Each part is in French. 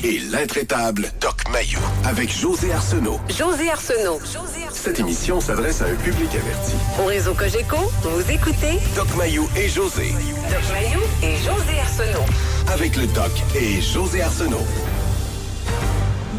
et l'intraitable Doc Mayou avec José Arsenault. José Arsenault. Cette émission s'adresse à un public averti. Au réseau Cogeco, vous écoutez Doc Mayou et José. Doc Mayou et José Arsenault. Avec le Doc et José Arsenault.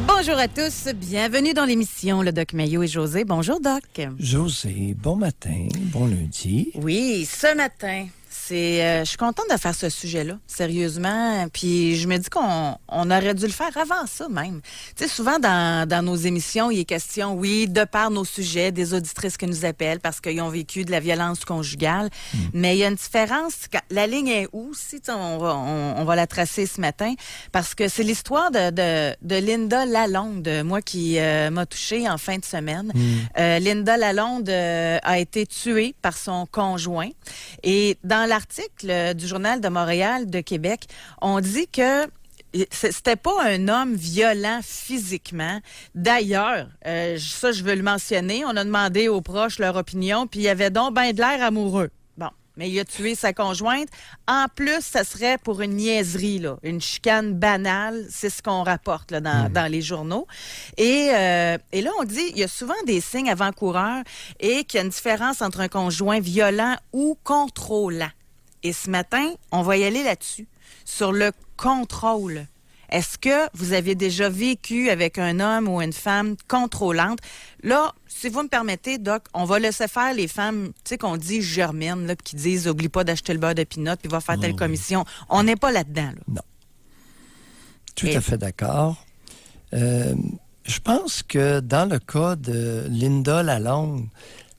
Bonjour à tous, bienvenue dans l'émission Le Doc Mayou et José. Bonjour Doc. José, bon matin, bon lundi. Oui, ce matin, je suis contente de faire ce sujet-là, sérieusement. Puis je me dis qu'on aurait dû le faire avant ça même. Tu sais, souvent dans nos émissions, il est question, oui, de par nos sujets, des auditrices qui nous appellent parce qu'ils ont vécu de la violence conjugale. Mais il y a une différence. La ligne est où? Si on va la tracer ce matin. Parce que c'est l'histoire de Linda Lalonde, moi qui m'a touchée en fin de semaine. Linda Lalonde a été tuée par son conjoint. Et dans l'article du Journal de Montréal, de Québec, on dit que c'était pas un homme violent physiquement. D'ailleurs, ça, je veux le mentionner, on a demandé aux proches leur opinion, puis il y avait donc ben de l'air amoureux. Bon, mais il a tué sa conjointe. En plus, ça serait pour une niaiserie, là, une chicane banale, c'est ce qu'on rapporte là, dans les journaux. Et là, on dit, il y a souvent des signes avant-coureurs et qu'il y a une différence entre un conjoint violent ou contrôlant. Et ce matin, on va y aller là-dessus, sur le contrôle. Est-ce que vous avez déjà vécu avec un homme ou une femme contrôlante? Là, si vous me permettez, Doc, on va laisser faire les femmes, tu sais, qu'on dit germinent, là, qui disent « Oublie pas d'acheter le beurre de pinot, puis va faire telle commission ». On n'est pas là-dedans. Là. Non. Tout à fait d'accord. Je pense que dans le cas de Linda Lalonde,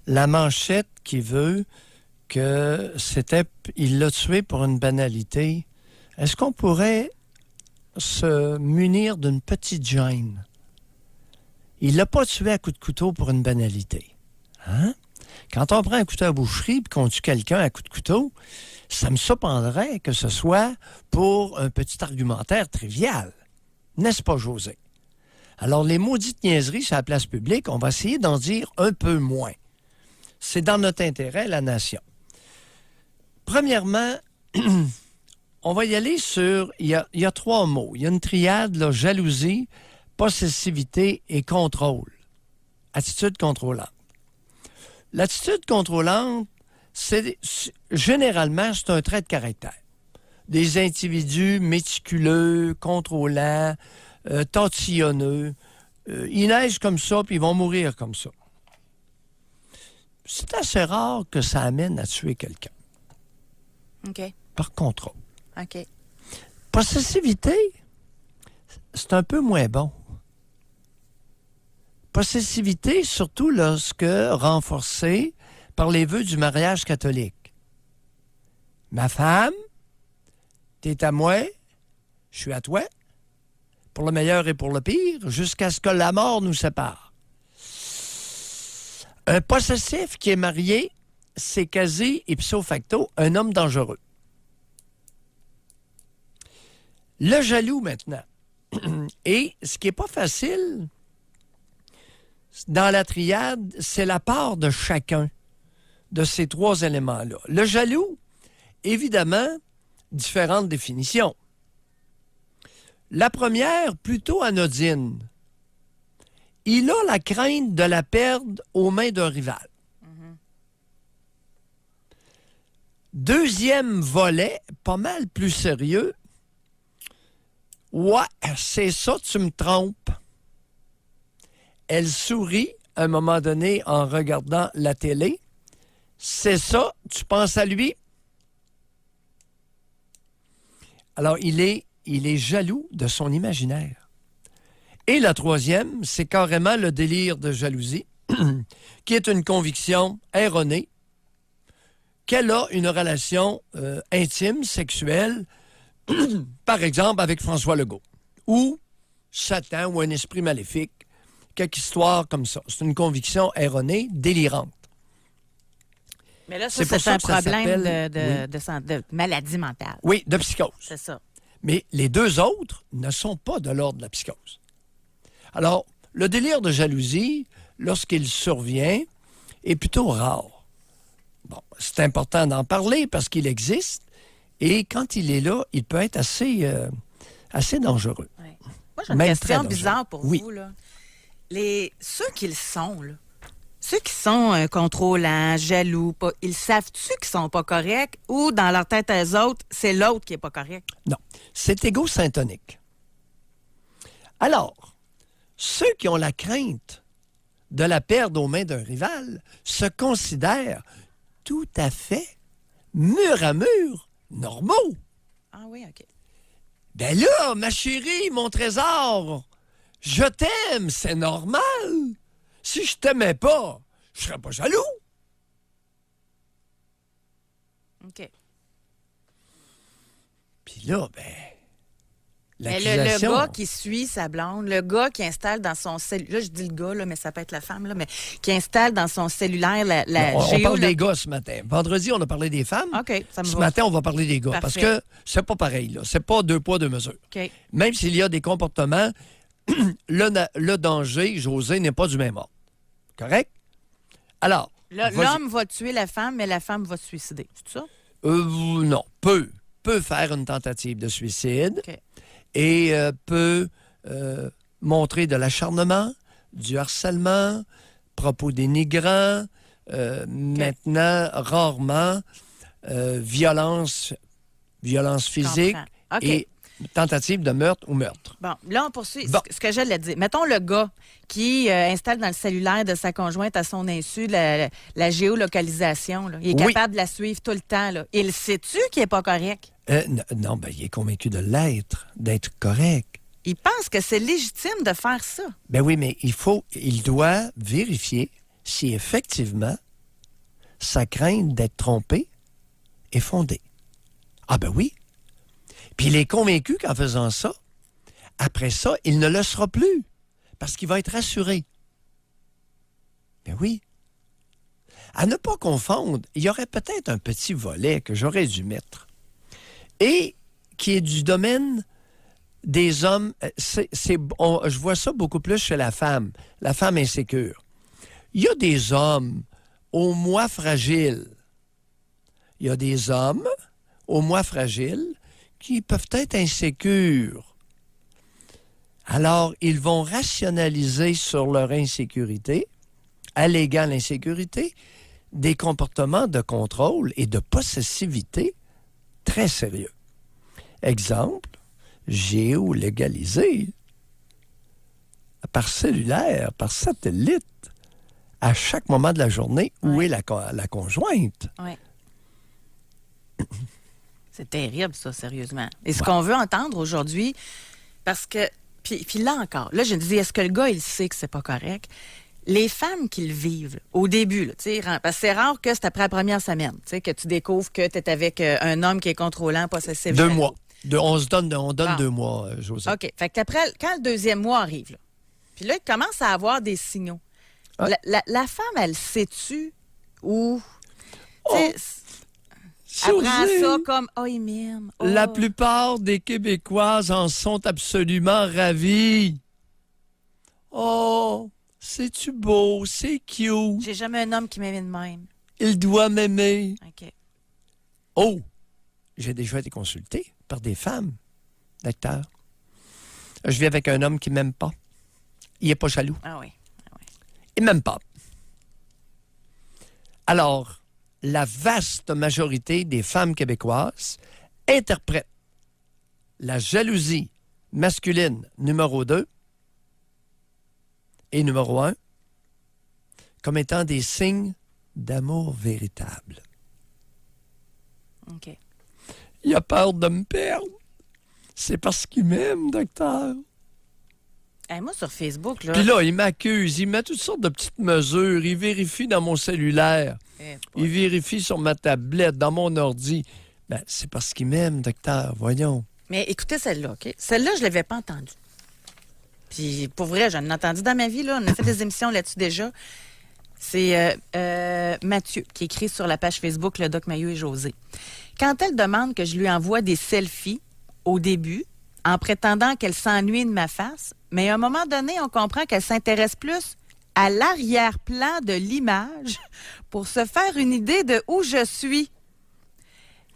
la manchette qui veut que il l'a tué pour une banalité, est-ce qu'on pourrait se munir d'une petite gêne? Il l'a pas tué à coups de couteau pour une banalité. Hein? Quand on prend un couteau à boucherie et qu'on tue quelqu'un à coups de couteau, ça me surprendrait que ce soit pour un petit argumentaire trivial. N'est-ce pas, José? Alors, les maudites niaiseries sur la place publique, on va essayer d'en dire un peu moins. C'est dans notre intérêt, la nation. Premièrement, on va y aller sur... Il y a trois mots. Il y a une triade, là, jalousie, possessivité et contrôle. Attitude contrôlante. L'attitude contrôlante, généralement, c'est un trait de caractère. Des individus méticuleux, contrôlants, tatillonneux. Ils naissent comme ça, puis ils vont mourir comme ça. C'est assez rare que ça amène à tuer quelqu'un. OK. Par contrôle. OK. Possessivité, c'est un peu moins bon. Possessivité, surtout lorsque renforcée par les vœux du mariage catholique. Ma femme, t'es à moi, je suis à toi, pour le meilleur et pour le pire, jusqu'à ce que la mort nous sépare. Un possessif qui est marié, c'est quasi ipso facto un homme dangereux. Le jaloux, maintenant. Et ce qui n'est pas facile dans la triade, c'est la part de chacun de ces trois éléments-là. Le jaloux, évidemment, différentes définitions. La première, plutôt anodine. Il a la crainte de la perdre aux mains d'un rival. Deuxième volet, pas mal plus sérieux. Ouais, c'est ça, tu me trompes. Elle sourit à un moment donné en regardant la télé. C'est ça, tu penses à lui? Alors, il est jaloux de son imaginaire. Et la troisième, c'est carrément le délire de jalousie, qui est une conviction erronée qu'elle a une relation intime, sexuelle, par exemple avec François Legault, ou Satan ou un esprit maléfique, quelque histoire comme ça. C'est une conviction erronée, délirante. Mais là, c'est un problème de maladie mentale. Oui, de psychose. C'est ça. Mais les deux autres ne sont pas de l'ordre de la psychose. Alors, le délire de jalousie, lorsqu'il survient, est plutôt rare. Bon, c'est important d'en parler parce qu'il existe et quand il est là, il peut être assez dangereux. Oui. Moi, j'ai une Même question très bizarre pour oui. vous. Là. Ceux qui le sont, là, ceux qui sont contrôlants, jaloux, ils savent-tu qu'ils sont pas corrects ou dans leur tête à eux autres, c'est l'autre qui est pas correct? Non, c'est égosyntonique. Alors, ceux qui ont la crainte de la perdre aux mains d'un rival se considèrent tout à fait, mur à mur, normaux. Ah oui, OK. Ben là, ma chérie, mon trésor, je t'aime, c'est normal. Si je t'aimais pas, je serais pas jaloux. OK. Puis là, Mais le gars qui suit sa blonde, le gars qui installe dans son cellulaire, là, je dis le gars, là, mais ça peut être la femme, là, mais qui installe dans son cellulaire la on parle des gars ce matin. Vendredi, on a parlé des femmes. OK, ça me Ce va. matin, on va parler des gars. Parfait. Parce que c'est pas pareil, là. C'est pas 2 poids, 2 mesures. OK. Même s'il y a des comportements, le danger, José, n'est pas du même ordre. Correct? Alors, L'homme va tuer la femme, mais la femme va se suicider. C'est ça? non, peut faire une tentative de suicide. OK. Et peut montrer de l'acharnement, du harcèlement, propos dénigrants, maintenant, rarement, violence physique OK. et tentative de meurtre ou meurtre. Bon, là, on poursuit. Bon. Ce que j'allais dire. Mettons le gars qui installe dans le cellulaire de sa conjointe à son insu la géolocalisation. Là. Il est Oui. capable de la suivre tout le temps. Là. Il sait-tu qu'il n'est pas correct? Non, il est convaincu de l'être, d'être correct. Il pense que c'est légitime de faire ça. Ben oui, mais il doit vérifier si effectivement sa crainte d'être trompé est fondée. Ah ben oui. Puis il est convaincu qu'en faisant ça, après ça, il ne le sera plus. Parce qu'il va être rassuré. Ben oui. À ne pas confondre, il y aurait peut-être un petit volet que j'aurais dû mettre. Et qui est du domaine des hommes. Je vois ça beaucoup plus chez la femme insécure. Il y a des hommes au moi fragile. Il y a des hommes au moi fragile qui peuvent être insécures. Alors, ils vont rationaliser sur leur insécurité, alléguant l'insécurité, des comportements de contrôle et de possessivité très sérieux. Exemple, géolocalisé par cellulaire, par satellite, à chaque moment de la journée, où est la conjointe. Oui. C'est terrible, ça, sérieusement. Et ce qu'on veut entendre aujourd'hui, parce que, puis là encore, là, je me dis, est-ce que le gars, il sait que c'est pas correct? Les femmes qui le vivent, au début, là, parce que c'est rare que c'est après la première semaine, que tu découvres que tu es avec un homme qui est contrôlant, possessif. 2 mois. On donne 2 mois, José. OK. Fait qu'après, quand le deuxième mois arrive, là, puis là, il commence à avoir des signaux. Ouais. La femme, elle sait-tu ou... José, Elle prend ça comme « Oh, il m'aime. Oh. » La plupart des Québécoises en sont absolument ravies. Oh, c'est-tu beau, c'est cute. J'ai jamais un homme qui m'aime de même. Il doit m'aimer. OK. Oh, j'ai déjà été consulté par des femmes, docteur. Je vis avec un homme qui m'aime pas. Il est pas jaloux. Ah oui. Il m'aime pas. Alors, la vaste majorité des femmes québécoises interprètent la jalousie masculine numéro 2 et numéro 1 comme étant des signes d'amour véritable. OK. Il a peur de me perdre. C'est parce qu'il m'aime, docteur. Hey, moi, sur Facebook, là... Puis là, il m'accuse, il met toutes sortes de petites mesures, il vérifie dans mon cellulaire, il vérifie sur ma tablette, dans mon ordi. Ben, c'est parce qu'il m'aime, docteur, voyons. Mais écoutez celle-là, OK? Celle-là, je ne l'avais pas entendue. Puis, pour vrai, j'en ai entendu dans ma vie, là. On a fait des émissions là-dessus déjà. C'est Mathieu qui écrit sur la page Facebook le Doc Mayou et José. Quand elle demande que je lui envoie des selfies au début, en prétendant qu'elle s'ennuie de ma face, mais à un moment donné, on comprend qu'elle s'intéresse plus à l'arrière-plan de l'image pour se faire une idée de où je suis.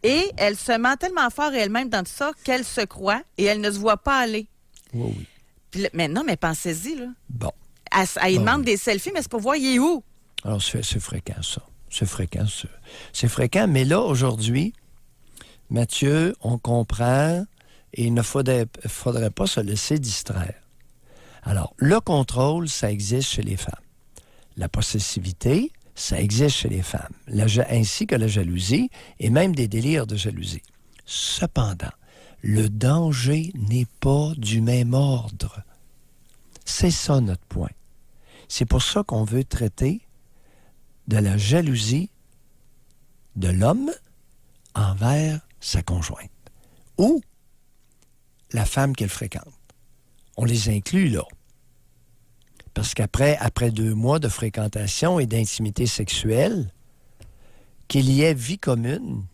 Et elle se ment tellement fort elle-même dans tout ça qu'elle se croit et elle ne se voit pas aller. Oui, oui. Puis là, mais non, mais pensez-y, là. Bon. Elle demande des selfies, mais c'est pour voir, il est où? Alors, c'est fréquent, ça. C'est fréquent, ça. C'est fréquent, mais là, aujourd'hui, Mathieu, on comprend et il ne faudrait pas se laisser distraire. Alors, le contrôle, ça existe chez les femmes. La possessivité, ça existe chez les femmes, ainsi que la jalousie et même des délires de jalousie. Cependant, le danger n'est pas du même ordre. C'est ça notre point. C'est pour ça qu'on veut traiter de la jalousie de l'homme envers sa conjointe ou la femme qu'elle fréquente. On les inclut là. Parce après 2 mois de fréquentation et d'intimité sexuelle, qu'il y ait vie commune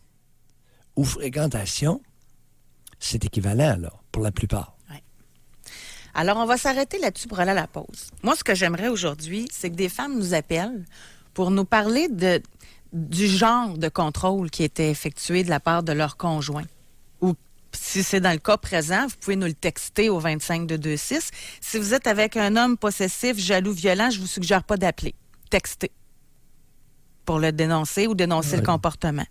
ou fréquentation, c'est équivalent, là, pour la plupart. Ouais. Alors, on va s'arrêter là-dessus pour aller à la pause. Moi, ce que j'aimerais aujourd'hui, c'est que des femmes nous appellent pour nous parler du genre de contrôle qui était effectué de la part de leur conjoint. Ou si c'est dans le cas présent, vous pouvez nous le texter au 25226. Si vous êtes avec un homme possessif, jaloux, violent, je vous suggère pas d'appeler. Textez pour le dénoncer ou dénoncer le comportement.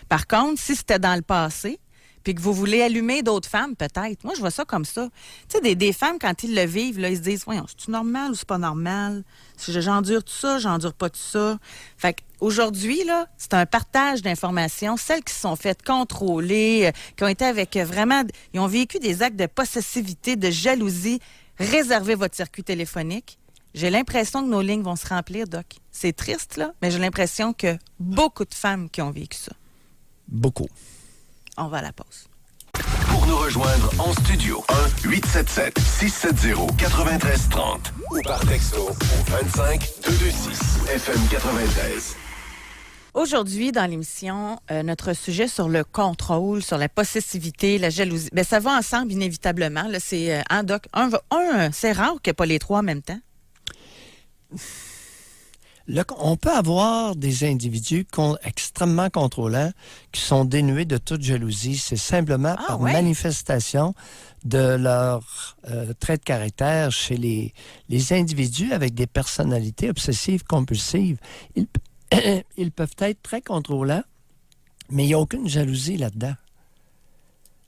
Par contre, si c'était dans le passé, puis que vous voulez allumer d'autres femmes, peut-être. Moi, je vois ça comme ça. Tu sais, des femmes, quand ils le vivent, là, ils se disent, voyons, c'est-tu normal ou c'est pas normal? Si j'endure tout ça, j'endure pas tout ça. Fait qu'aujourd'hui, là, c'est un partage d'informations. Celles qui se sont faites contrôler, qui ont été avec vraiment... Ils ont vécu des actes de possessivité, de jalousie. Réservez votre circuit téléphonique. J'ai l'impression que nos lignes vont se remplir, Doc. C'est triste, là, mais j'ai l'impression que beaucoup de femmes qui ont vécu ça. Beaucoup. On va à la pause. Pour nous rejoindre en studio, 1-877-670-9330 ou par texto au 25226 FM 93. Aujourd'hui, dans l'émission, notre sujet sur le contrôle, sur la possessivité, la jalousie, bien, ça va ensemble inévitablement. Là, c'est Doc. C'est rare qu'il n'y ait pas les trois en même temps. On peut avoir des individus extrêmement contrôlants qui sont dénués de toute jalousie. C'est simplement par manifestation de leur trait de caractère chez les individus avec des personnalités obsessives, compulsives. Ils peuvent être très contrôlants, mais il n'y a aucune jalousie là-dedans.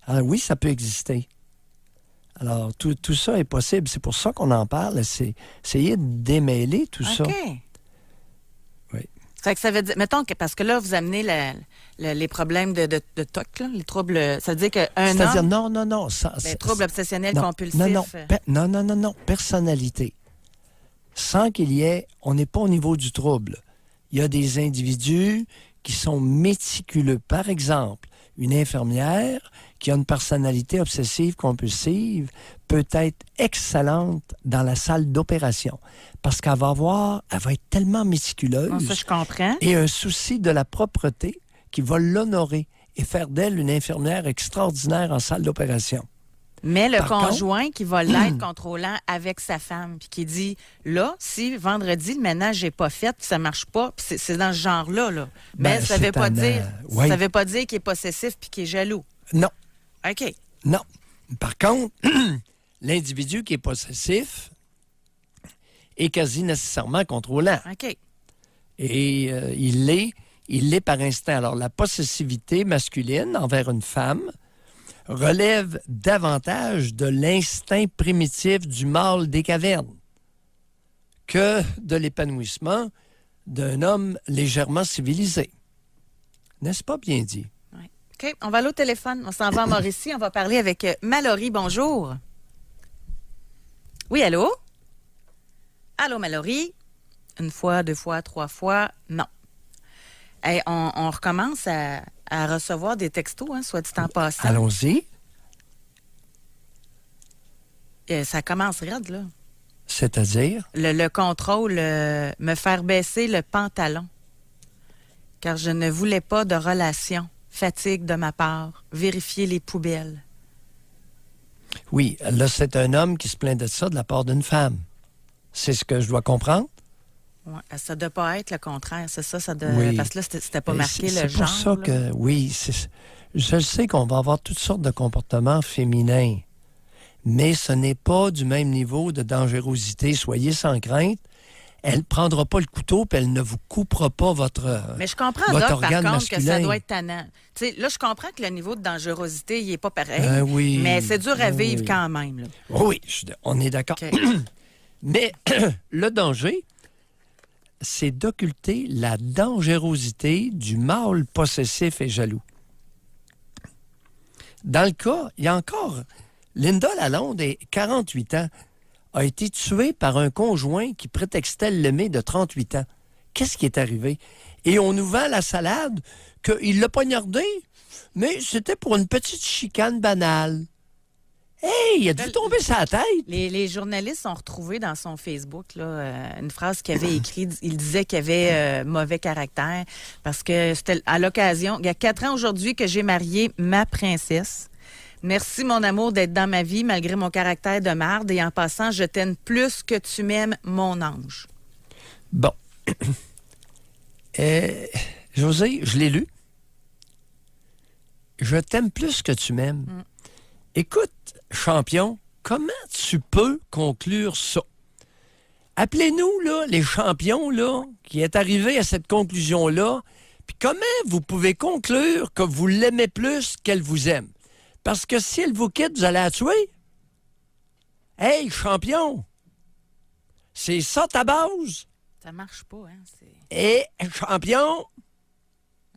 Alors oui, ça peut exister. Alors, tout ça est possible. C'est pour ça qu'on en parle. C'est essayer de démêler tout ça. Oui. Fait que ça veut dire, mettons, parce que là, vous amenez les problèmes de TOC, là, les troubles. Ça veut dire qu'un homme... C'est-à-dire, non. Troubles obsessionnels compulsifs. Non. Personnalité. Sans qu'il y ait... On n'est pas au niveau du trouble. Il y a des individus qui sont méticuleux. Par exemple, une infirmière qui a une personnalité obsessive-compulsive peut être excellente dans la salle d'opération parce qu'elle va être tellement méticuleuse. Bon, ça, je comprends. Et un souci de la propreté qui va l'honorer et faire d'elle une infirmière extraordinaire en salle d'opération. Mais le conjoint qui va l'être contrôlant avec sa femme, puis qui dit, là, si vendredi, le ménage n'est pas fait, puis ça ne marche pas, puis c'est dans ce genre-là. Là. Mais ça ne veut pas dire qu'il est possessif puis qu'il est jaloux. Non. OK. Non. Par contre, l'individu qui est possessif est quasi nécessairement contrôlant. OK. Et il l'est par instinct. Alors, la possessivité masculine envers une femme relève davantage de l'instinct primitif du mâle des cavernes que de l'épanouissement d'un homme légèrement civilisé. N'est-ce pas bien dit? Oui. OK, on va aller au téléphone. On s'en va à Mauricie. On va parler avec Mallory. Bonjour. Oui, allô? Allô, Mallory? 1 fois, 2 fois, 3 fois, non. Hey, on recommence à recevoir des textos, soit dit en passant. Allons-y. Ça commence raide, là. C'est-à-dire? Le contrôle, me faire baisser le pantalon. Car je ne voulais pas de relation. Fatigue de ma part. Vérifier les poubelles. Oui, là, c'est un homme qui se plaint de ça de la part d'une femme. C'est ce que je dois comprendre? Ouais, ça ne doit pas être le contraire, c'est ça. Oui. Parce que là, c'était pas marqué le genre. C'est pour ça que, oui, je sais qu'on va avoir toutes sortes de comportements féminins, mais ce n'est pas du même niveau de dangerosité. Soyez sans crainte. Elle ne prendra pas le couteau puis elle ne vous coupera pas votre Mais je comprends, votre Doc, par organe contre, masculin. que ça doit être tannant. Tu sais, là, je comprends que le niveau de dangerosité, il n'est pas pareil. Oui. Mais c'est dur à vivre Oui. quand même. Là. Oui, on est d'accord. OK. Mais le danger, c'est d'occulter la dangerosité du mâle possessif et jaloux. Dans le cas, il y a encore... Linda Lalonde, 48 ans, a été tuée par un conjoint qui prétextait l'aimer de 38 ans. Qu'est-ce qui est arrivé? Et on nous vend la salade qu'il l'a poignardé, mais c'était pour une petite chicane banale. Hey, il a dû tomber sa tête. Les journalistes ont retrouvé dans son Facebook là, une phrase qu'il avait écrite. Il disait qu'il avait mauvais caractère parce que c'était à l'occasion, il y a 4 ans aujourd'hui que j'ai marié ma princesse. Merci, mon amour, d'être dans ma vie malgré mon caractère de marde. Et en passant, je t'aime plus que tu m'aimes, mon ange. Bon. José, je l'ai lu. Je t'aime plus que tu m'aimes. Écoute, champion, comment tu peux conclure ça? Appelez-nous, là, les champions, là, qui est arrivé à cette conclusion-là. Puis comment vous pouvez conclure que vous l'aimez plus qu'elle vous aime? Parce que si elle vous quitte, vous allez la tuer. Hey, champion! C'est ça ta base? Ça marche pas, hein? Et champion!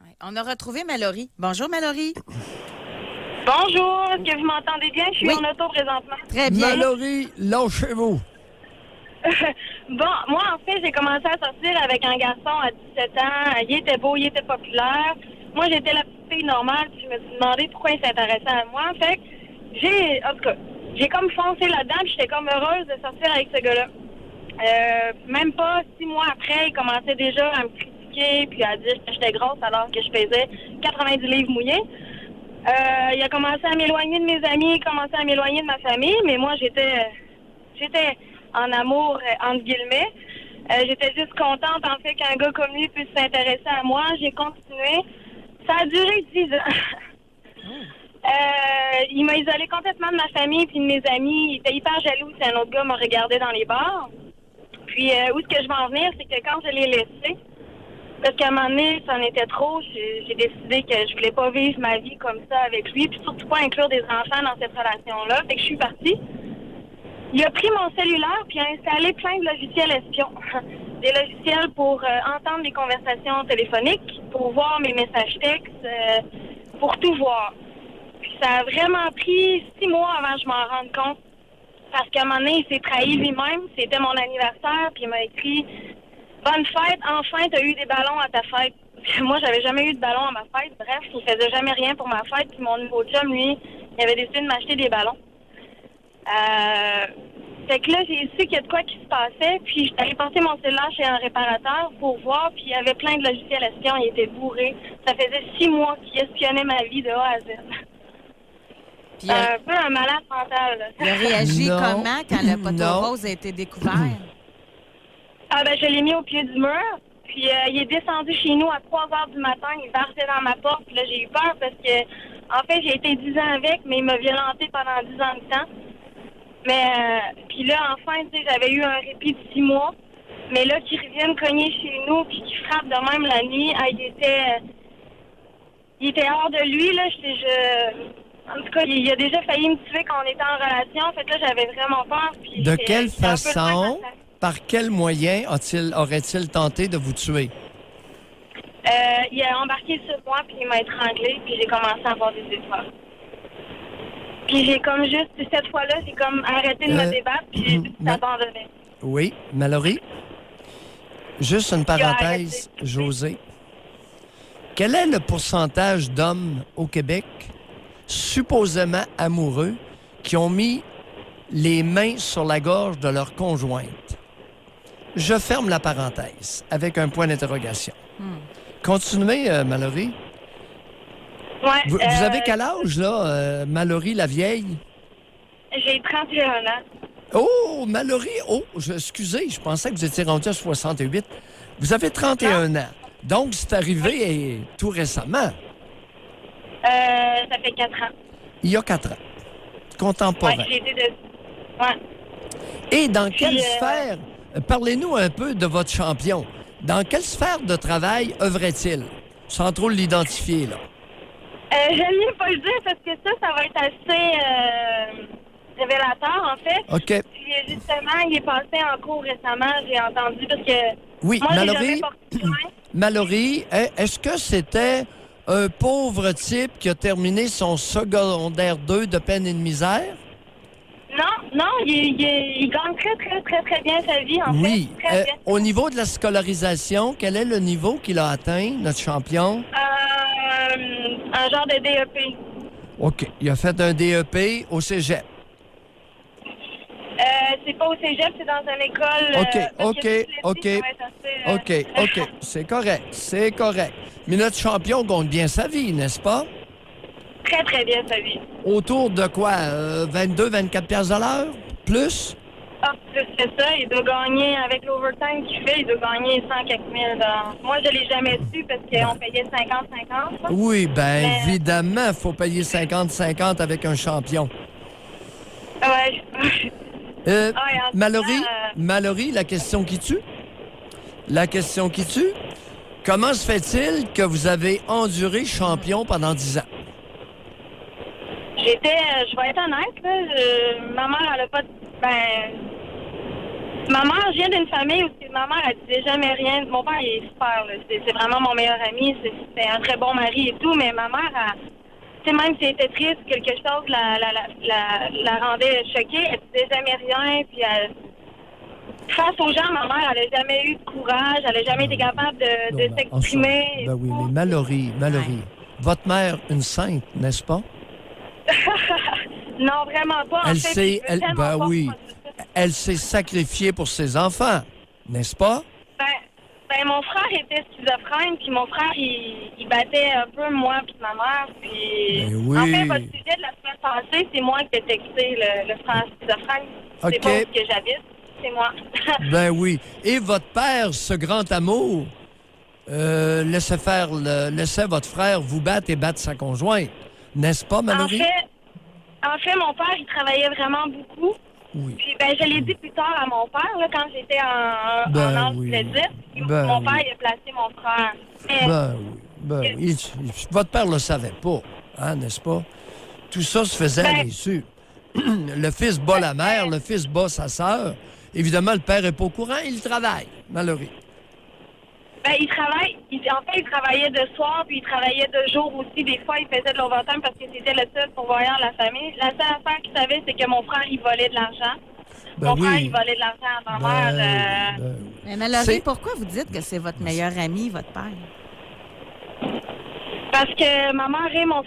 Ouais. On a retrouvé Mallory. Bonjour, Mallory. Bonjour, est-ce que vous m'entendez bien? Je suis Oui. en auto présentement. Très bien. Mallory, lâchez-vous. Bon, moi, en fait, j'ai commencé à sortir avec un garçon à 17 ans. Il était beau, il était populaire. Moi, j'étais la petite fille normale, puis je me suis demandé pourquoi il s'intéressait à moi. Fait que j'ai comme foncé là-dedans, puis j'étais comme heureuse de sortir avec ce gars-là. Même pas 6 mois après, il commençait déjà à me critiquer, puis à dire que j'étais grosse alors que je pesais 90 livres mouillés. Il a commencé à m'éloigner de mes amis, il a commencé à m'éloigner de ma famille, mais moi, j'étais en amour, entre guillemets. J'étais juste contente, en fait, qu'un gars comme lui puisse s'intéresser à moi. J'ai continué. Ça a duré 10 ans. Il m'a isolé complètement de ma famille puis de mes amis. Il était hyper jaloux si un autre gars me regardait dans les bars. Puis, où est-ce que je vais en venir, c'est que quand je l'ai laissé, parce qu'à un moment donné, ça en était trop, j'ai décidé que je voulais pas vivre ma vie comme ça avec lui, puis surtout pas inclure des enfants dans cette relation-là. Fait que je suis partie. Il a pris mon cellulaire puis a installé plein de logiciels espions. Des logiciels pour entendre les conversations téléphoniques, pour voir mes messages textes, pour tout voir. Puis ça a vraiment pris 6 mois avant que je m'en rende compte. Parce qu'à un moment donné, il s'est trahi lui-même. C'était mon anniversaire, puis il m'a écrit « Bonne fête, enfin, t'as eu des ballons à ta fête. » Moi, j'avais jamais eu de ballons à ma fête. Bref, il faisait jamais rien pour ma fête. Puis mon nouveau chum, lui, il avait décidé de m'acheter des ballons. Fait que là, j'ai su qu'il y a de quoi qui se passait, puis j'étais allée porter mon cellulaire chez un réparateur pour voir, puis il y avait plein de logiciels espions, il était bourré. Ça faisait 6 mois qu'il espionnait ma vie de A à Z. Puis, Un peu un malade mental, là. il a réagi Non. comment quand le poteau Non. rose a été découvert? Ah ben, je l'ai mis au pied du mur, puis il est descendu chez nous à 3 heures du matin, il barçait dans ma porte, puis là, j'ai eu peur parce que, en fait, j'ai été 10 ans avec, mais il m'a violenté pendant 10 ans de temps. Mais, puis là, enfin, tu sais, j'avais eu un répit de 6 mois. Mais là, qu'il revienne cogner chez nous puis qu'il frappe de même la nuit, il était hors de lui, là. En tout cas, il a déjà failli me tuer quand on était en relation. Fait que là, j'avais vraiment peur. Puis De quelle j'étais un peu façon, loin de la- par quel moyen aurait-il tenté de vous tuer? Il a embarqué sur moi puis il m'a étranglé puis j'ai commencé à avoir des étoiles. Puis j'ai comme juste, cette fois-là, j'ai comme arrêté de me débattre puis j'ai dit ma- abandonné. Oui, Mallory? Juste une a parenthèse, arrêté. José. Quel est le pourcentage d'hommes au Québec supposément amoureux qui ont mis les mains sur la gorge de leur conjointe? Je ferme la parenthèse avec un point d'interrogation. Continuez, Mallory. Ouais, Vous avez quel âge, là, Mallory la vieille? J'ai 31 ans. Oh, Mallory! Oh, excusez, je pensais que vous étiez rendu à 68. Vous avez 31 ans. Donc, c'est arrivé tout récemment. Ça fait 4 ans. Il y a 4 ans. contemporain. Ouais, j'ai été dessus. Ouais. Et dans quelle Puis, sphère, parlez-nous un peu de votre champion. Dans quelle sphère de travail œuvrait-il? Sans trop l'identifier, là. J'aime mieux pas le dire parce que ça va être assez révélateur, en fait. OK. Puis justement, il est passé en cours récemment, j'ai entendu, parce que Oui, moi, j'ai Mallory, jamais porté plainte. Mallory, est-ce que c'était un pauvre type qui a terminé son secondaire 2 de peine et de misère? Non, il gagne très, très, très, très bien sa vie, en Oui. fait. Très bien. Au niveau de la scolarisation, quel est le niveau qu'il a atteint, notre champion? Un genre de DEP. OK. Il a fait un DEP au cégep. C'est pas au cégep, c'est dans une école... OK. C'est correct. C'est correct. Mais notre champion gagne bien sa vie, n'est-ce pas? Très, très bien sa vie. Autour de quoi? 22-24 piastres de l'heure? Plus? Ah, plus que ça, il doit gagner, avec l'overtime qu'il fait, il doit gagner 100 quelques mille. Moi, je l'ai jamais su parce qu'on payait 50-50. Oui, bien Mais- évidemment, il faut payer 50-50 avec un champion. Ouais. Euh, Ah, et en tout Mallory, cas, Mallory, la question qui tue? La question qui tue? Comment se fait-il que vous avez enduré champion pendant 10 ans? je vais être honnête, là, ma mère, elle a pas... Ma mère, je viens d'une famille où ma mère, elle disait jamais rien. Mon père, il est super, là. C'est vraiment mon meilleur ami. C'est un très bon mari et tout, mais ma mère, tu sais, même si elle était triste, quelque chose la rendait choquée, elle disait jamais rien, puis face aux gens, ma mère, elle n'a jamais eu de courage, elle n'a jamais été capable de s'exprimer. Ben oui, mais Mallory, votre mère, une sainte, n'est-ce pas? Non, vraiment pas. En Elle fait, s'est, je veux tellement pas oui, faire ça. elle s'est sacrifiée pour ses enfants, n'est-ce pas? Ben, mon frère était schizophrène, puis mon frère, il battait un peu moi puis ma mère, puis... Ben oui. En fait, votre sujet de la semaine passée, c'est moi qui ai texté le frère schizophrène. OK. C'est pas où que j'habite, c'est moi. Ben oui. Et votre père, ce grand amour, laissait votre frère vous battre et battre sa conjointe, n'est-ce pas, Mallory? En fait, mon père, il travaillait vraiment beaucoup. Oui. Puis, je l'ai dit plus tard à mon père, là, quand j'étais en âge oui. adulte. Ben mon oui. père, il a placé mon frère. Mais, Ben oui. Votre père le savait pas, hein, n'est-ce pas? Tout ça se faisait à l'insu. Le fils bat la mère, le fils bat sa sœur. Évidemment, le père n'est pas au courant, il travaille, Mallory. il travaille. En fait, il travaillait de soir, puis il travaillait de jour aussi. Des fois, il faisait de l'overtime parce que c'était le seul pourvoyeur de la famille. La seule affaire qu'il savait, c'est que mon frère, il volait de l'argent. Ben Mon frère, oui. il volait de l'argent à ma mère. Mais Mallory, C'est- pourquoi vous dites que c'est votre meilleur ami, votre père? Parce que ma mère et mon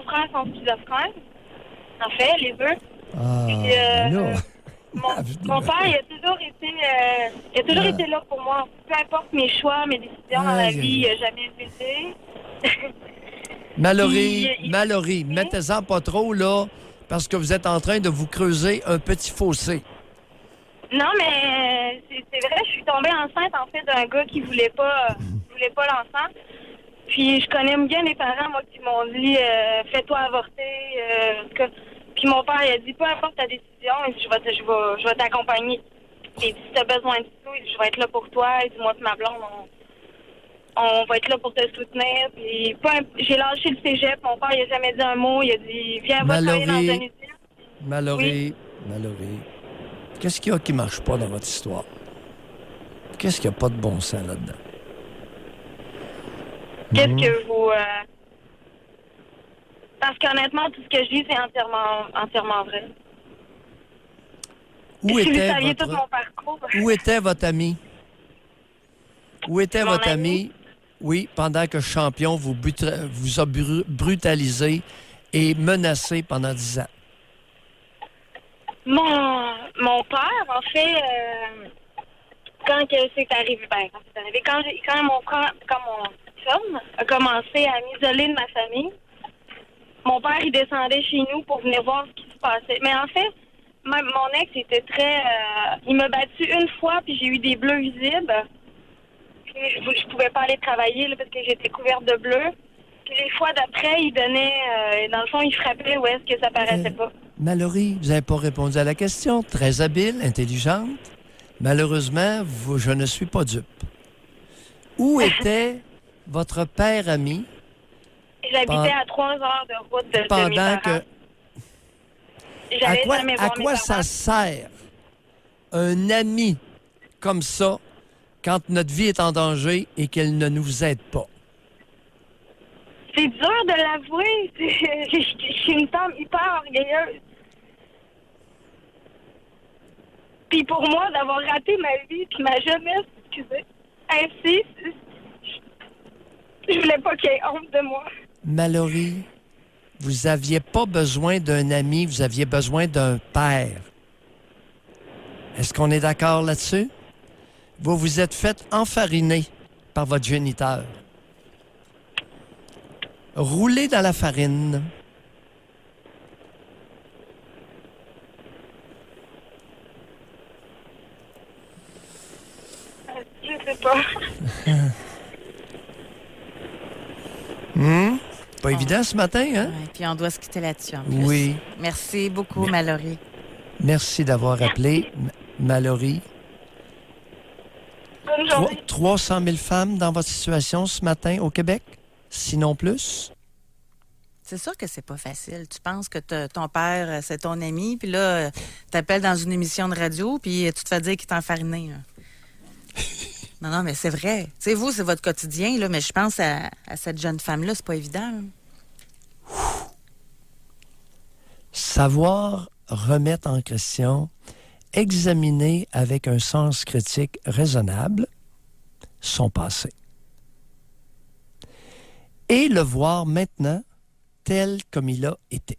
frère sont schizophrènes. En fait, les deux. Ah, Puis, ben là. mon père, il a toujours été là pour moi. Peu importe mes choix, mes décisions dans la Aïe, vie, il aïe. n'a jamais hésité. Mallory, mettez-en pas trop, là, parce que vous êtes en train de vous creuser un petit fossé. Non, mais c'est vrai, je suis tombée enceinte, en fait, d'un gars qui voulait pas l'enfant. Puis je connais bien les parents, moi, qui m'ont dit fais-toi avorter. En tout cas. Puis mon père, il a dit peu importe ta décision, il dit, je vais t'accompagner. Et si tu as besoin de tout, il dit, je vais être là pour toi. Il dit, moi et ma blonde, on va être là pour te soutenir. Puis j'ai lâché le cégep, mon père, il a jamais dit un mot. Il a dit viens, va travailler dans une usine. Mallory, qu'est-ce qu'il y a qui marche pas dans votre histoire? Qu'est-ce qu'il n'y a pas de bon sens là-dedans? Qu'est-ce que vous... Parce qu'honnêtement, tout ce que je dis, c'est entièrement vrai. Où Si vous était saviez tout votre... mon parcours... Où était votre ami? Où était Mon votre ami? ami? Oui, pendant que Champion vous a brutalisé et menacé pendant 10 ans. Mon père, en fait, quand c'est arrivé, quand mon chum a commencé à m'isoler de ma famille, mon père, il descendait chez nous pour venir voir ce qui se passait. Mais en fait, même mon ex était très... il m'a battu une fois, puis j'ai eu des bleus visibles. Puis je pouvais pas aller travailler là, parce que j'étais couverte de bleus. Puis les fois d'après, il donnait, dans le fond, il frappait où est-ce que ça paraissait pas. Mallory, vous n'avez pas répondu à la question. Très habile, intelligente. Malheureusement, je ne suis pas dupe. Où était votre père ami J'habitais à 3 heures de route de mes pendant parents. que... J'allais jamais À voir mes quoi parents. ça sert un ami comme ça quand notre vie est en danger et qu'elle ne nous aide pas? C'est dur de l'avouer. Je suis une femme hyper orgueilleuse. Puis pour moi, d'avoir raté ma vie puis ma jeunesse, ainsi, je voulais pas qu'il y ait honte de moi. Mallory, vous n'aviez pas besoin d'un ami, vous aviez besoin d'un père. Est-ce qu'on est d'accord là-dessus? Vous vous êtes fait enfariner par votre géniteur. Rouler dans la farine. Je sais pas. Pas évident ce matin, hein? Ouais, puis on doit se quitter là-dessus, en plus. Oui. Merci beaucoup, Mallory. Merci d'avoir appelé, Mallory. Bonne journée. 300 000 femmes dans votre situation ce matin au Québec, sinon plus. C'est sûr que c'est pas facile. Tu penses que ton père, c'est ton ami, puis là, t'appelles dans une émission de radio, puis tu te fais dire qu'il t'a enfariné. Non, mais c'est vrai. Tu sais, vous, c'est votre quotidien, là, mais je pense à cette jeune femme-là, c'est pas évident. Là. Savoir remettre en question, examiner avec un sens critique raisonnable son passé. Et le voir maintenant tel comme il a été.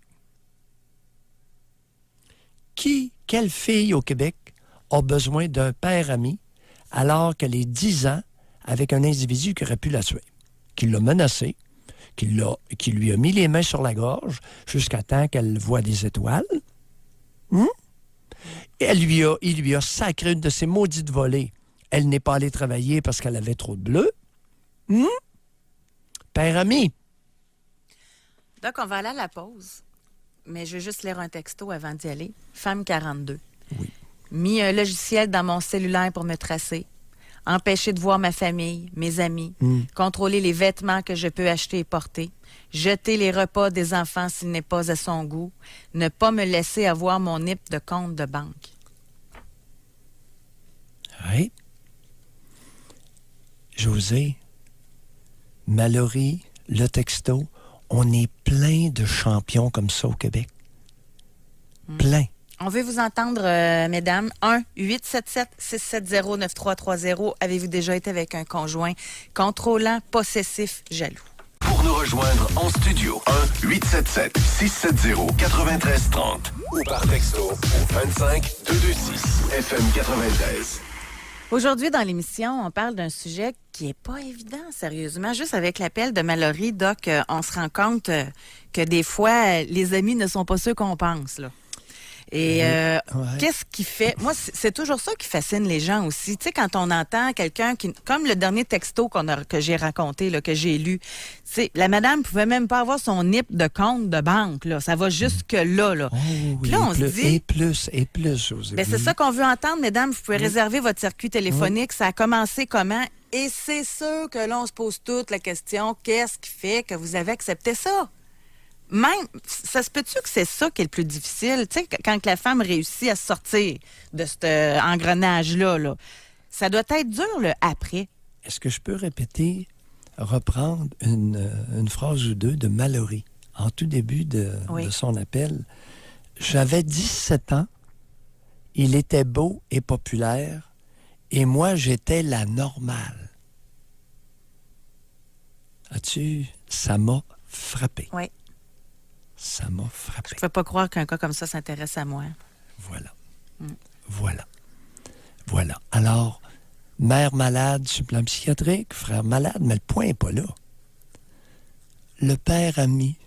Quelle fille au Québec a besoin d'un père ami alors qu'elle est 10 ans avec un individu qui aurait pu la tuer, qui l'a menacée, qui lui a mis les mains sur la gorge jusqu'à temps qu'elle voit des étoiles? Et il lui a sacré une de ses maudites volées. Elle n'est pas allée travailler parce qu'elle avait trop de bleu. Père ami. Donc, on va aller à la pause. Mais je vais juste lire un texto avant d'y aller. Femme 42. Oui. Mis un logiciel dans mon cellulaire pour me tracer. Empêcher de voir ma famille, mes amis. Contrôler les vêtements que je peux acheter et porter. Jeter les repas des enfants s'il n'est pas à son goût. Ne pas me laisser avoir mon NIP de compte de banque. Oui. José, Mallory, le texto, on est plein de champions comme ça au Québec. Plein. On veut vous entendre, mesdames. 1-877-670-9330. Avez-vous déjà été avec un conjoint contrôlant, possessif, jaloux? Pour nous rejoindre en studio, 1-877-670-9330 ou par texto au 25-226 FM 93. Aujourd'hui, dans l'émission, on parle d'un sujet qui est pas évident, sérieusement. Juste avec l'appel de Mallory, Doc, on se rend compte que des fois, les amis ne sont pas ceux qu'on pense, là. Et qu'est-ce qui fait... Moi, c'est toujours ça qui fascine les gens aussi. Tu sais, quand on entend quelqu'un qui... Comme le dernier texto que j'ai raconté, là, que j'ai lu. Tu sais, la madame pouvait même pas avoir son NIP de compte de banque, là. Ça va jusque-là, là. Oh, oui, Puis là, on se dit... Et plus, José. Ben, c'est ça qu'on veut entendre, mesdames. Vous pouvez réserver votre circuit téléphonique. Ça a commencé comment? Et c'est sûr que là, on se pose toute la question, qu'est-ce qui fait que vous avez accepté ça? Même, ça se peut-tu que c'est ça qui est le plus difficile? Tu sais, quand la femme réussit à sortir de cet engrenage-là, là, ça doit être dur, le après. Est-ce que je peux reprendre une phrase ou deux de Mallory en tout début de son appel? J'avais 17 ans, il était beau et populaire, et moi, j'étais la normale. As-tu... Ça m'a frappé. Oui. Ça m'a frappé. Je ne peux pas croire qu'un cas comme ça s'intéresse à moi. Voilà. Voilà. Alors, mère malade sur le plan psychiatrique, frère malade, mais le point n'est pas là. Le père ami.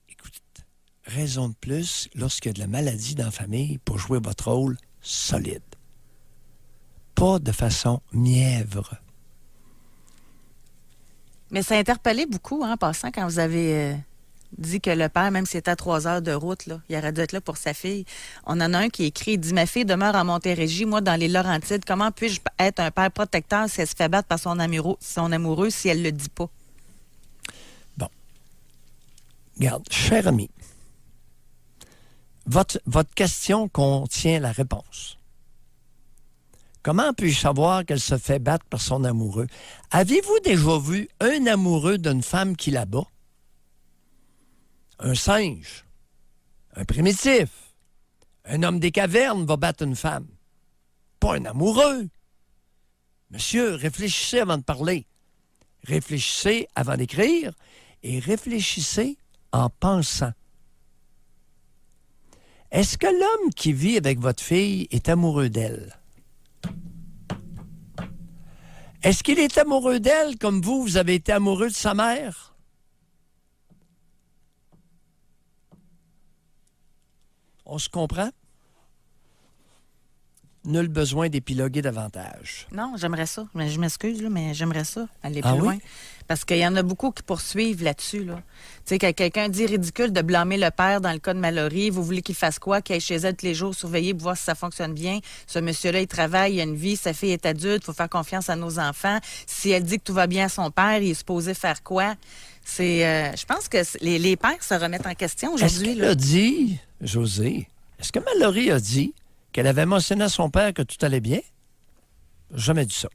Écoute, raison de plus lorsqu'il y a de la maladie dans la famille pour jouer votre rôle solide. pas de façon mièvre. Mais ça a interpellé beaucoup, en passant, quand vous avez dit que le père, même s'il était à 3 heures de route, là, il aurait dû être là pour sa fille. On en a un qui écrit, il dit « Ma fille demeure à Montérégie, moi dans les Laurentides. Comment puis-je être un père protecteur si elle se fait battre par son amoureux si elle le dit pas? » Bon. Regarde, cher ami, votre question contient la réponse. Comment puis-je savoir qu'elle se fait battre par son amoureux? Avez-vous déjà vu un amoureux d'une femme qui la bat? Un singe, un primitif, un homme des cavernes va battre une femme. Pas un amoureux. Monsieur, réfléchissez avant de parler. Réfléchissez avant d'écrire et réfléchissez en pensant. Est-ce que l'homme qui vit avec votre fille est amoureux d'elle? Est-ce qu'il est amoureux d'elle comme vous avez été amoureux de sa mère? On se comprend? Nul besoin d'épiloguer davantage. Non, j'aimerais ça. Mais je m'excuse, là, mais j'aimerais ça, aller plus Ah oui? loin. Parce qu'il y en a beaucoup qui poursuivent là-dessus. Là. Tu sais, quand quelqu'un dit ridicule de blâmer le père dans le cas de Mallory, vous voulez qu'il fasse quoi? Qu'il aille chez elle tous les jours, surveiller pour voir si ça fonctionne bien. Ce monsieur-là, il travaille, il a une vie, sa fille est adulte, il faut faire confiance à nos enfants. Si elle dit que tout va bien à son père, il est supposé faire quoi? C'est, je pense que les pères se remettent en question aujourd'hui. Est-ce qu'elle là. a dit, José, est-ce que Mallory a dit qu'elle avait mentionné à son père que tout allait bien? Jamais dit ça.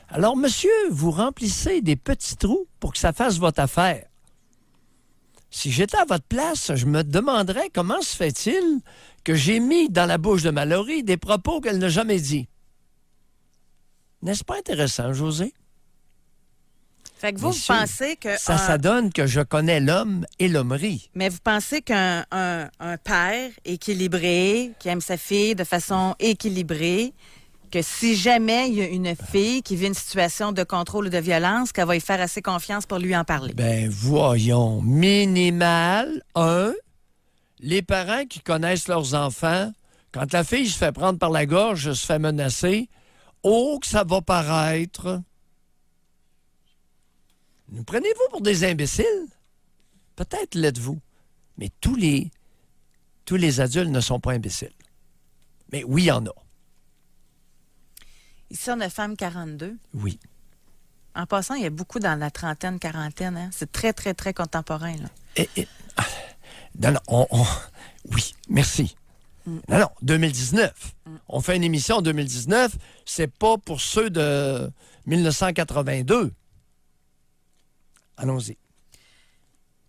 Alors, monsieur, vous remplissez des petits trous pour que ça fasse votre affaire. Si j'étais à votre place, je me demanderais comment se fait-il que j'ai mis dans la bouche de Mallory des propos qu'elle n'a jamais dit. N'est-ce pas intéressant, José? Fait que vous, Messieurs, vous pensez que... Ça donne que je connais l'homme et l'hommerie. Mais vous pensez qu'un un père équilibré, qui aime sa fille de façon équilibrée, que si jamais il y a une fille qui vit une situation de contrôle ou de violence, qu'elle va y faire assez confiance pour lui en parler? Ben, voyons. Minimal, les parents qui connaissent leurs enfants, quand la fille se fait prendre par la gorge, se fait menacer, oh, que ça va paraître. Nous prenez-vous pour des imbéciles? Peut-être l'êtes-vous, mais tous les adultes ne sont pas imbéciles. Mais oui, il y en a. Ici, on a femme 42. Oui. En passant, il y a beaucoup dans la trentaine, quarantaine. Hein? C'est très, très, très contemporain. Là. Non, oui, merci. Non, 2019. On fait une émission en 2019. C'est pas pour ceux de 1982. Allons-y.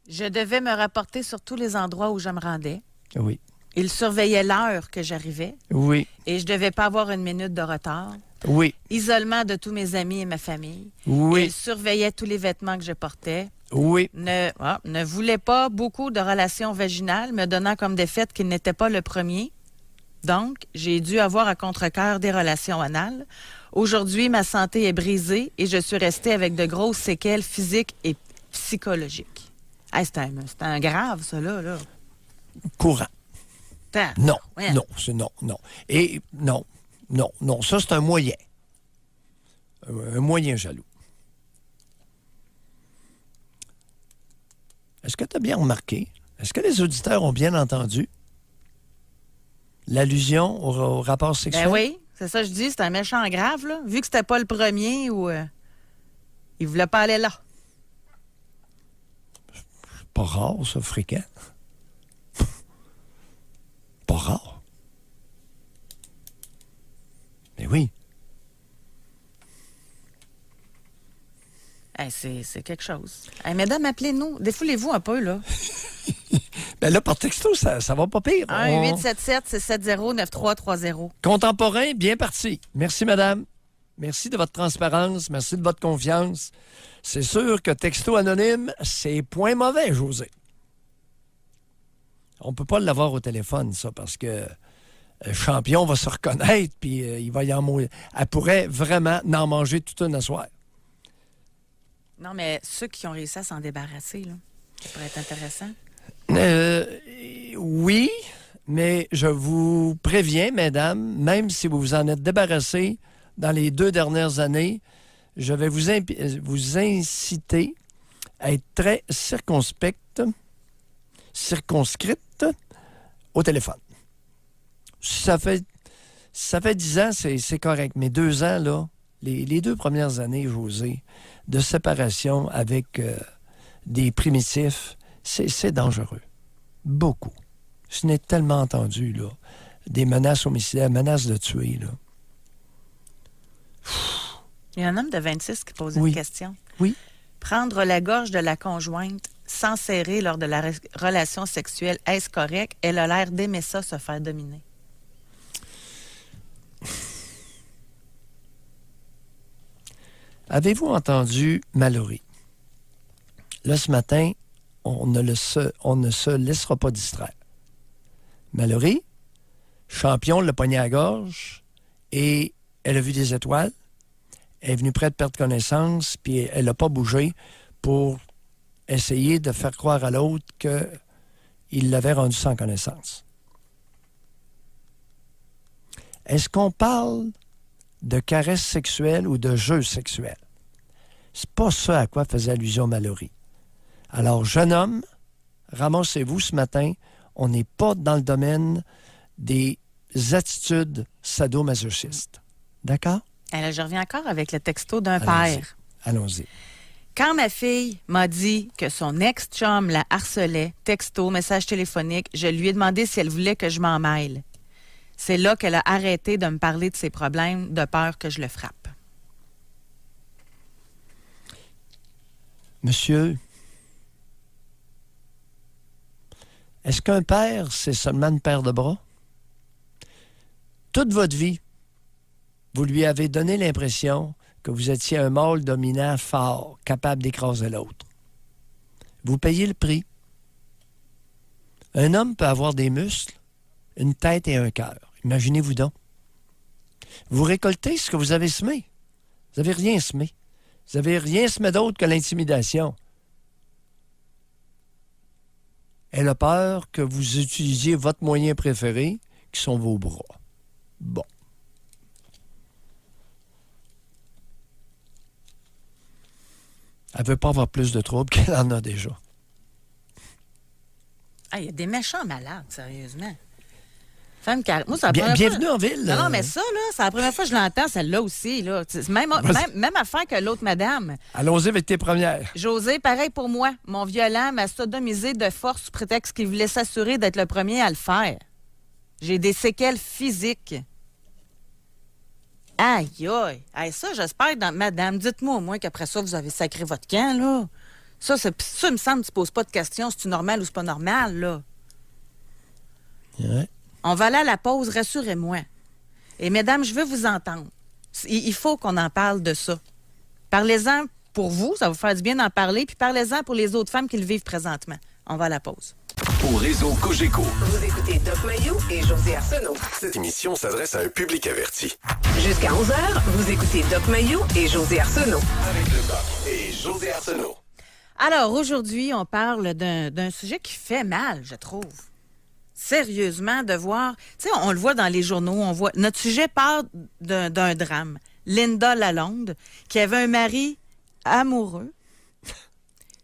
Je devais me rapporter sur tous les endroits où je me rendais. Oui. Il surveillait l'heure que j'arrivais. Oui. Et je devais pas avoir une minute de retard. Oui. Isolement de tous mes amis et ma famille. Oui. Il surveillait tous les vêtements que je portais. Oui. Ne voulait pas beaucoup de relations vaginales, me donnant comme défaite qu'il n'était pas le premier. Donc, j'ai dû avoir à contre-cœur des relations anales. Aujourd'hui, ma santé est brisée et je suis restée avec de grosses séquelles physiques et psychologiques. Hey, c'est un grave, ça, là. Courant. Attends, Non, ouais. non. Et non, ça, c'est un moyen. Un moyen jaloux. Est-ce que tu as bien remarqué? Est-ce que les auditeurs ont bien entendu l'allusion au rapport sexuel? Ben oui, c'est ça que je dis, c'est un méchant grave, là. Vu que c'était pas le premier ou il voulait pas aller là. Pas rare, ça, fréquent. Pas rare. Mais oui. Hey, c'est quelque chose. Hey, mesdames, appelez-nous. Défoulez-vous un peu, là. Ben là, par texto, ça va pas pire. 1-877-670-9330. Contemporain, bien parti. Merci, madame. Merci de votre transparence. Merci de votre confiance. C'est sûr que texto anonyme, c'est point mauvais, José. On peut pas l'avoir au téléphone, ça, parce que Champion va se reconnaître, puis il va y en mourir. Elle pourrait vraiment en manger toute une à soir. Non, mais ceux qui ont réussi à s'en débarrasser, là, ça pourrait être intéressant. Oui, mais je vous préviens, mesdames, même si vous vous en êtes débarrassés dans les 2 dernières années, je vais vous inciter à être très circonscrite au téléphone. Si ça fait 10 ans, c'est correct, mais 2 ans, là, les 2 premières années, José, de séparation avec des primitifs, c'est dangereux. Beaucoup. Je n'ai tellement entendu, là, des menaces homicidaires, menaces de tuer, là. Il y a un homme de 26 qui pose Oui. une question. Oui. Prendre la gorge de la conjointe sans serrer lors de la relation sexuelle, est-ce correct? Elle a l'air d'aimer ça, se faire dominer. Avez-vous entendu Mallory? Là, ce matin, on ne se laissera pas distraire. Mallory, champion, le poignet à la gorge, et elle a vu des étoiles. Elle est venue près de perdre connaissance, puis elle n'a pas bougé pour essayer de faire croire à l'autre qu'il l'avait rendu sans connaissance. Est-ce qu'on parle de caresses sexuelles ou de jeux sexuels? C'est pas ça à quoi faisait allusion Mallory. Alors, jeune homme, ramassez-vous ce matin. On n'est pas dans le domaine des attitudes sadomasochistes. D'accord? Alors, je reviens encore avec le texto d'un Allons-y. père. Allons-y. Quand ma fille m'a dit que son ex-chum la harcelait, texto, message téléphonique, je lui ai demandé si elle voulait que je m'en mêle. C'est là qu'elle a arrêté de me parler de ses problèmes, de peur que je le frappe. Monsieur, est-ce qu'un père, c'est seulement une paire de bras? Toute votre vie, vous lui avez donné l'impression que vous étiez un mâle dominant fort, capable d'écraser l'autre. Vous payez le prix. Un homme peut avoir des muscles, une tête et un cœur. Imaginez-vous donc. Vous récoltez ce que vous avez semé. Vous n'avez rien semé. Vous n'avez rien semé d'autre que l'intimidation. Elle a peur que vous utilisiez votre moyen préféré, qui sont vos bras. Bon. Elle ne veut pas avoir plus de troubles qu'elle en a déjà. Ah, il y a des méchants malades, sérieusement. Femme qui... Moi, c'est la première Bienvenue fois... en ville. Non, mais ça, là, c'est la première fois que je l'entends, celle-là aussi. Là. C'est même affaire que l'autre madame. Allons-y avec tes premières. José, pareil pour moi. Mon violent m'a sodomisé de force sous prétexte qu'il voulait s'assurer d'être le premier à le faire. J'ai des séquelles physiques. Aïe, aïe. Aïe, ça, j'espère, madame, dites-moi au moins qu'après ça, vous avez sacré votre camp, là. Ça, il me semble que tu ne poses pas de questions, c'est-tu normal ou c'est pas normal, là. Ouais. On va aller à la pause, rassurez-moi. Et mesdames, je veux vous entendre. Il faut qu'on en parle de ça. Parlez-en pour vous, ça va vous faire du bien d'en parler, puis parlez-en pour les autres femmes qui le vivent présentement. On va à la pause. Au réseau Cogeco, Vous écoutez Doc Mayou et José Arsenault. cette émission s'adresse à un public averti. Jusqu'à 11h, vous écoutez Doc Mayou et José Arsenault. Avec le Doc et José Arsenault. Alors, aujourd'hui, on parle d'un sujet qui fait mal, je trouve. Sérieusement, de voir... Tu sais, on le voit dans les journaux, on voit... Notre sujet part d'un drame. Linda Lalonde, qui avait un mari amoureux,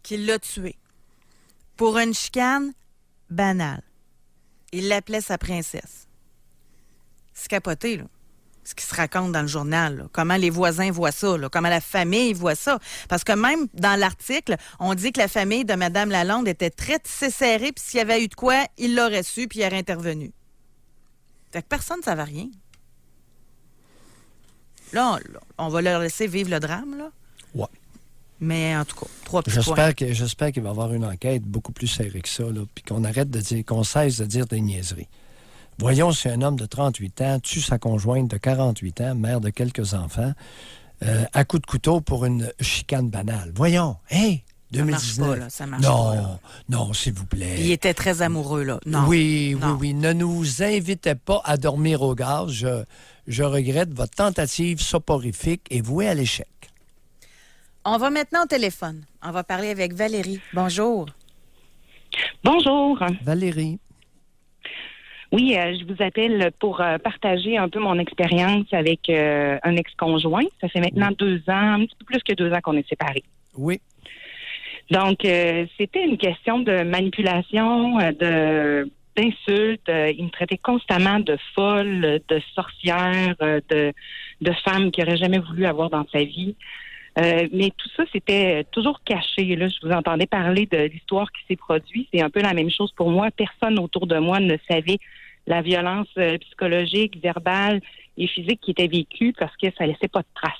qui l'a tué pour une chicane banale. Il l'appelait sa princesse. C'est capoté, là. Ce qui se raconte dans le journal, là. Comment les voisins voient ça, là. Comment la famille voit ça. Parce que même dans l'article, on dit que la famille de Mme Lalonde était très serrée, puis s'il y avait eu de quoi, il l'aurait su, puis il aurait intervenu. Fait que personne ne savait rien. Là, on va leur laisser vivre le drame, là. Ouais. Mais en tout cas, 3 petits points. J'espère qu'il va y avoir une enquête beaucoup plus serrée que ça, là, puis qu'on arrête de dire, qu'on cesse de dire des niaiseries. Voyons si un homme de 38 ans tue sa conjointe de 48 ans, mère de quelques enfants, à coups de couteau pour une chicane banale. Voyons, hey, 2019. Ça marche pas, là, ça marche pas, là. Non, s'il vous plaît. Il était très amoureux, là. Non. Oui. Non. Ne nous invitez pas à dormir au gaz. Je regrette votre tentative soporifique et vouée à l'échec. On va maintenant au téléphone. On va parler avec Valérie. Bonjour. Bonjour. Valérie. Oui, je vous appelle pour partager un peu mon expérience avec un ex-conjoint. Ça fait maintenant 2 ans, un petit peu plus que 2 ans qu'on est séparés. Oui. Donc, c'était une question de manipulation, d'insultes. Il me traitait constamment de folle, de sorcière, de femme qu'il n'aurait jamais voulu avoir dans sa vie. Mais tout ça, c'était toujours caché. Là, je vous entendais parler de l'histoire qui s'est produite. C'est un peu la même chose pour moi. Personne autour de moi ne savait la violence psychologique, verbale et physique qui était vécue parce que ça laissait pas de traces.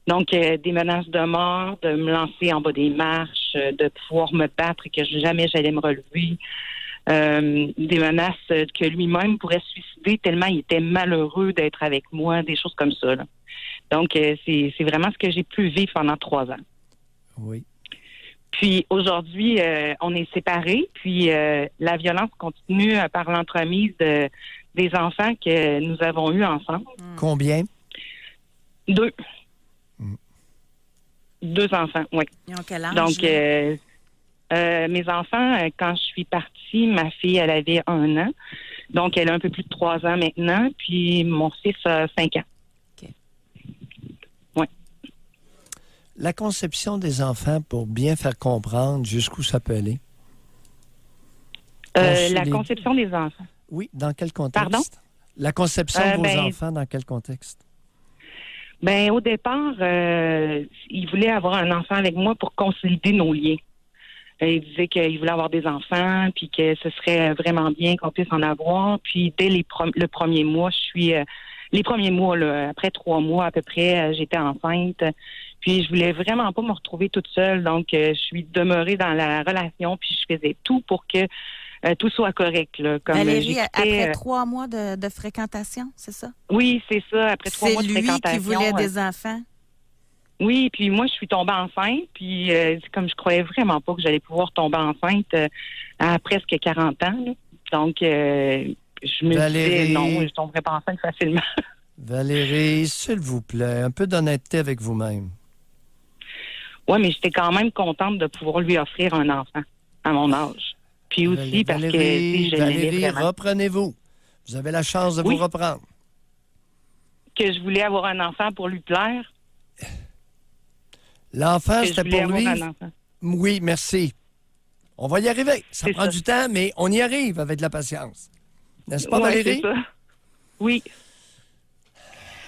Donc, des menaces de mort, de me lancer en bas des marches, de pouvoir me battre et que jamais j'allais me relever. Des menaces que lui-même pourrait se suicider tellement il était malheureux d'être avec moi, des choses comme ça. Là. Donc, c'est vraiment ce que j'ai pu vivre pendant 3 ans. Oui. Puis, aujourd'hui, on est séparés. Puis, la violence continue par l'entremise des enfants que nous avons eus ensemble. Combien? 2. 2 enfants, oui. Ils ont quel âge? Donc, mes enfants, quand je suis partie, ma fille, elle avait 1 an. Donc, elle a un peu plus de 3 ans maintenant. Puis, mon fils a 5 ans. OK. Oui. La conception des enfants, pour bien faire comprendre jusqu'où ça peut aller. La conception des enfants. Oui, dans quel contexte? Pardon? La conception de vos enfants, dans quel contexte? Ben, au départ, il voulait avoir un enfant avec moi pour consolider nos liens. Il disait qu'il voulait avoir des enfants, puis que ce serait vraiment bien qu'on puisse en avoir. Puis dès le premier mois, les premiers mois, là, après 3 mois à peu près, j'étais enceinte. Puis je voulais vraiment pas me retrouver toute seule. Donc, je suis demeurée dans la relation, puis je faisais tout pour que tout soit correct. Là, comme Valérie, après 3 mois de fréquentation, c'est ça? Oui, c'est ça. Après 3 mois de fréquentation. C'est lui qui voulait des enfants? Oui, puis moi, je suis tombée enceinte, puis comme je croyais vraiment pas que j'allais pouvoir tomber enceinte à presque 40 ans. Là. Donc, je me disais, non, je tomberais pas enceinte facilement. Valérie, s'il vous plaît, un peu d'honnêteté avec vous-même. Oui, mais j'étais quand même contente de pouvoir lui offrir un enfant à mon âge. Puis aussi parce que je l'aimais vraiment. Reprenez-vous. Vous avez la chance de vous reprendre. Que je voulais avoir un enfant pour lui plaire. L'enfant, c'était pour lui. Oui, merci. On va y arriver. Ça prend du temps, mais on y arrive avec de la patience. N'est-ce pas, Valérie? C'est ça. Oui.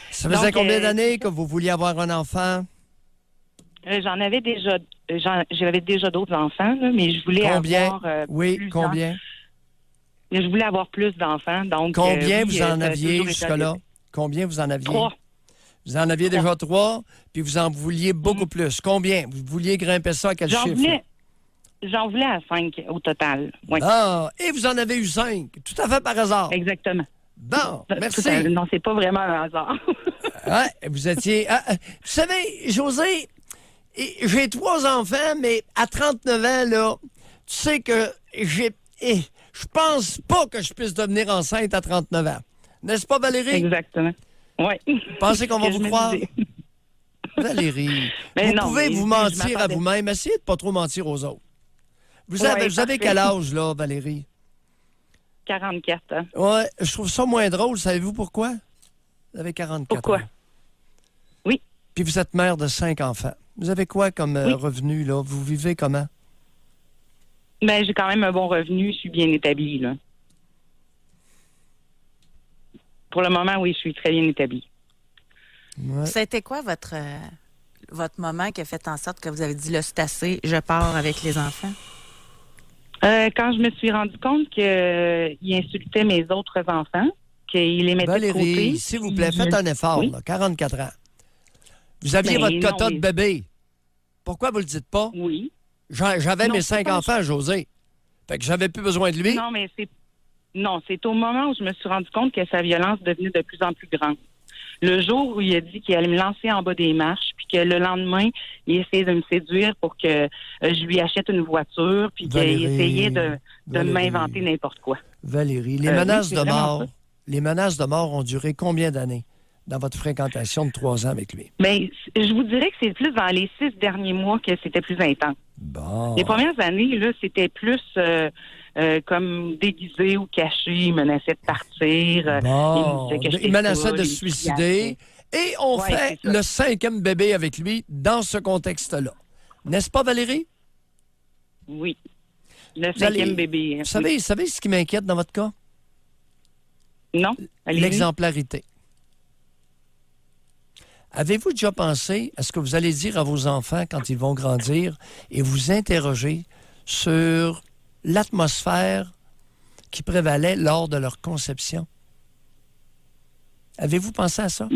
Ça faisait combien d'années que vous vouliez avoir un enfant? J'avais déjà d'autres enfants, là, mais je voulais avoir plus. Combien? Je voulais avoir plus d'enfants. Donc, combien vous en aviez jusque-là? Combien vous en aviez? 3. Vous en aviez déjà 3, puis vous en vouliez beaucoup plus. Combien? Vous vouliez grimper ça à quel chiffre? J'en voulais à 5 au total. Oui. Ah, et vous en avez eu 5, tout à fait par hasard. Exactement. Bon, merci. Non, c'est pas vraiment un hasard. Ouais, vous étiez... vous savez, José, j'ai 3 enfants, mais à 39 ans, là, tu sais que je pense pas que je puisse devenir enceinte à 39 ans. N'est-ce pas, Valérie? Exactement. Oui. Pensez qu'on va vous croire? Valérie, vous pouvez vous mentir à vous-même. Essayez de ne pas trop mentir aux autres. Vous avez quel âge, là, Valérie? 44 ans. Oui, je trouve ça moins drôle. Savez-vous pourquoi? Vous avez 44 pourquoi? ans. Oui. Puis vous êtes mère de 5 enfants. Vous avez quoi comme revenu, là? Vous vivez comment? Ben, j'ai quand même un bon revenu. Je suis bien établie, là. Pour le moment, oui, je suis très bien établie. Ouais. C'était quoi votre moment qui a fait en sorte que vous avez dit, là, c'est assez, je pars avec les enfants? Quand je me suis rendu compte qu'il insultait mes autres enfants, qu'il les mettait de côté. Valérie, s'il vous plaît, faites un effort, là, 44 ans. Vous aviez votre quota de bébé. Pourquoi vous le dites pas? Oui. J'avais mes 5 enfants, José. Fait que j'avais plus besoin de lui. Non, mais c'est au moment où je me suis rendu compte que sa violence devenait de plus en plus grande. Le jour où il a dit qu'il allait me lancer en bas des marches, puis que le lendemain, il essayait de me séduire pour que je lui achète une voiture, puis qu'il essayait de m'inventer n'importe quoi. Valérie, les menaces de mort ont duré combien d'années dans votre fréquentation de 3 ans avec lui? Bien, je vous dirais que c'est plus dans les 6 derniers mois que c'était plus intense. Bon. Les premières années, là, c'était plus comme déguisé ou caché. Il menaçait de partir. Bon, il me disait que j'étais il menaçait folle, de il se me suicider. Et on Ouais, fait c'est ça. le 5e bébé avec lui dans ce contexte-là. N'est-ce pas, Valérie? Oui. Le Vous allez- 5e bébé. Vous savez ce qui m'inquiète dans votre cas? Non? Allez-y. L'exemplarité. Avez-vous déjà pensé à ce que vous allez dire à vos enfants quand ils vont grandir et vous interroger sur l'atmosphère qui prévalait lors de leur conception? Avez-vous pensé à ça?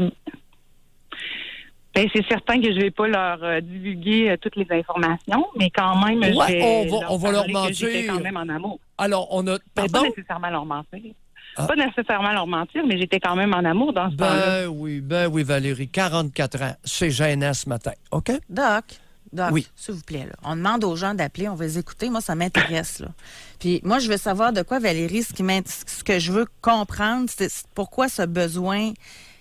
Ben, c'est certain que je vais pas leur divulguer toutes les informations, mais quand même, Ouais, je vais on va leur parler que j'étais mentir. quand même en amour. Alors, on a... Ben, Pardon? pas nécessairement leur mentir. Ah. Pas nécessairement leur mentir, mais j'étais quand même en amour dans ce temps-là. Ben oui, Valérie, 44 ans. C'est gênant ce matin, OK? Doc, Oui. s'il vous plaît, là, on demande aux gens d'appeler, on va les écouter. Moi, ça m'intéresse. Là. Puis moi, je veux savoir de quoi, Valérie, ce que je veux comprendre, c'est pourquoi ce besoin